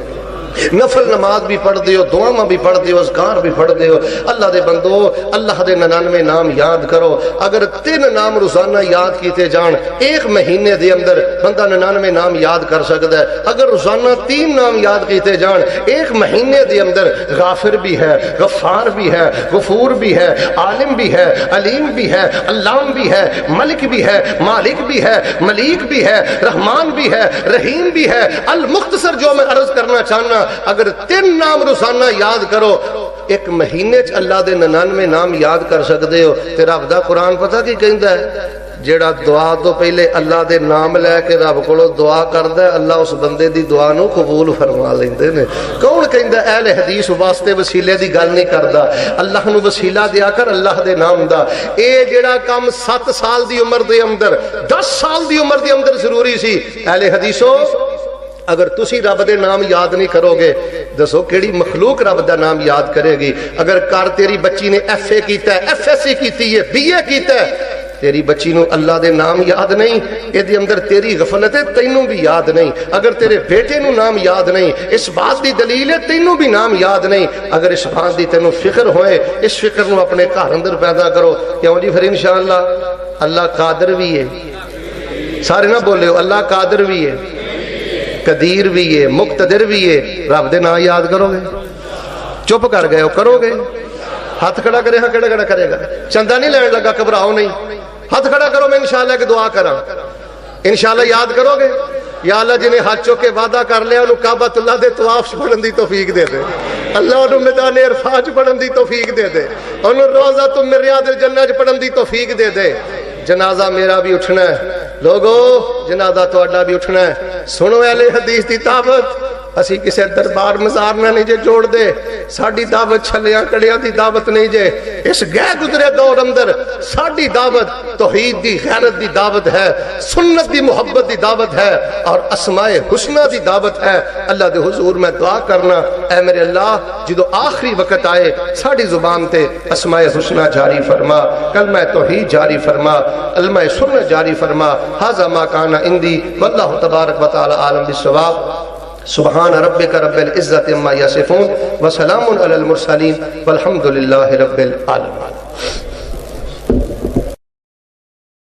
نفل نماز بھی پڑھ دیو، دعاواں بھی پڑھ دیو، اذکار بھی پڑھ دیو۔ اللہ دے بندو اللہ دے 99 نام یاد کرو۔ اگر 3 نام روزانہ یاد کیتے جان، ایک مہینے دے اندر بندہ 99 نام یاد کر سکتا ہے۔ اگر روزانہ 3 نام یاد کیتے جان، ایک مہینے دے اندر غافر بھی ہے، غفار بھی ہے، غفور بھی ہے، عالم بھی ہے، علیم بھی ہے، علام بھی ہے، ملک بھی ہے، مالک بھی ہے، ملیک بھی ہے، رحمان بھی ہے، رحیم بھی ہے۔ المختصر جو میں عرض کرنا چاہنا، اگر 3 نام روزانہ یاد کرو، ایک مہینے چ اللہ دے 99 نام یاد کر سکتے ہو۔ تے رب دا قرآن پتہ کی کہندا ہے؟ جیڑا دعا تو پہلے اللہ دے نام لے کے رب کولو دعا کردا ہے، اللہ اس بندے دی دعا نو قبول فرما لیندے نے۔ کون کہندا اہل حدیث واسطے وسیلے دی گل نہیں کردا، اللہ نو وسیلہ دیا کر اللہ دے نام دا۔ اے جیڑا کم 7 سال دی عمر دے اندر 10 سال دی عمر دے اندر ضروری سی، اہل حدیثو اگر تسی رب دے نام یاد نہیں کرو گے، دسو کیڑی مخلوق رب دا نام یاد کرے گی؟ اگر کر تیری بچی نے FA کیتا ہے، FSC کیتی ہے، BA کیتا ہے، تیری بچی نو اللہ دے نام یاد نہیں، اے دی اندر تیری غفلت ہے، تینوں بھی یاد نہیں۔ اگر تیرے بیٹے نو نام یاد نہیں، اس بات دی دلیل ہے تینوں بھی نام یاد نہیں۔ اگر اس بات دی تینوں فکر ہوئے، اس فکر نو اپنے گھر اندر پیدا کرو، کیوں جی؟ پھر انشاءاللہ اللہ قادر بھی ہے، سارے نہ بولے ہو اللہ قادر بھی ہے، قدیر بھی ہے، مقتدر بھی ہے، رب دے نام یاد کرو گے؟ چپ کر گئے ہو، کرو گے؟ ہاتھ کھڑا کرے، ہاں کھڑا کرے گا، چندہ نہیں لین لگا، گھبراؤ نہیں، ہاتھ کھڑا کرو، میں انشاءاللہ کی دعا کراں، انشاءاللہ یاد کرو گے؟ یا اللہ جنہیں ہاتھ چوک کے وعدہ کر لیا انہوں کعبۃ اللہ دے طواف پڑھن دی توفیق دے دے، اللہ انہوں میدان عرفات پڑھن دی توفیق دے دے، انہوں روضہ من ریاض الجنہ پڑھن دی توفیق دے دے۔ جنازہ میرا بھی اٹھنا ہے لوگو، جنازہ تہاڈا بھی اٹھنا ہے۔ سنو اہل حدیث دی دعوت، اسی کسے دربار مزار نہ نہیں جے جوڑ دے، ساڑی دعوت چھلیاں کڑیاں دی دعوت نہیں جے، اس گئے گزرے دور اندر ساڑی دعوت توحید دی غیرت دی دعوت ہے، سنت دی محبت دی دعوت ہے، اور اسماء حسنہ دی دعوت ہے۔ اللہ دے حضور میں دعا کرنا، اے میرے اللہ جدو آخری وقت آئے ساڑی زبان تے اسماء حسنہ جاری فرما، کلمہ توحید جاری فرما، کلمہ سنت جاری فرما۔ ھذا ما کان عندی واللہ تبارک و تعالی عالم بالصواب۔ سبحان ربک رب العزت عما یصفون وسلام علی المرسلین والحمد للہ رب العالمین۔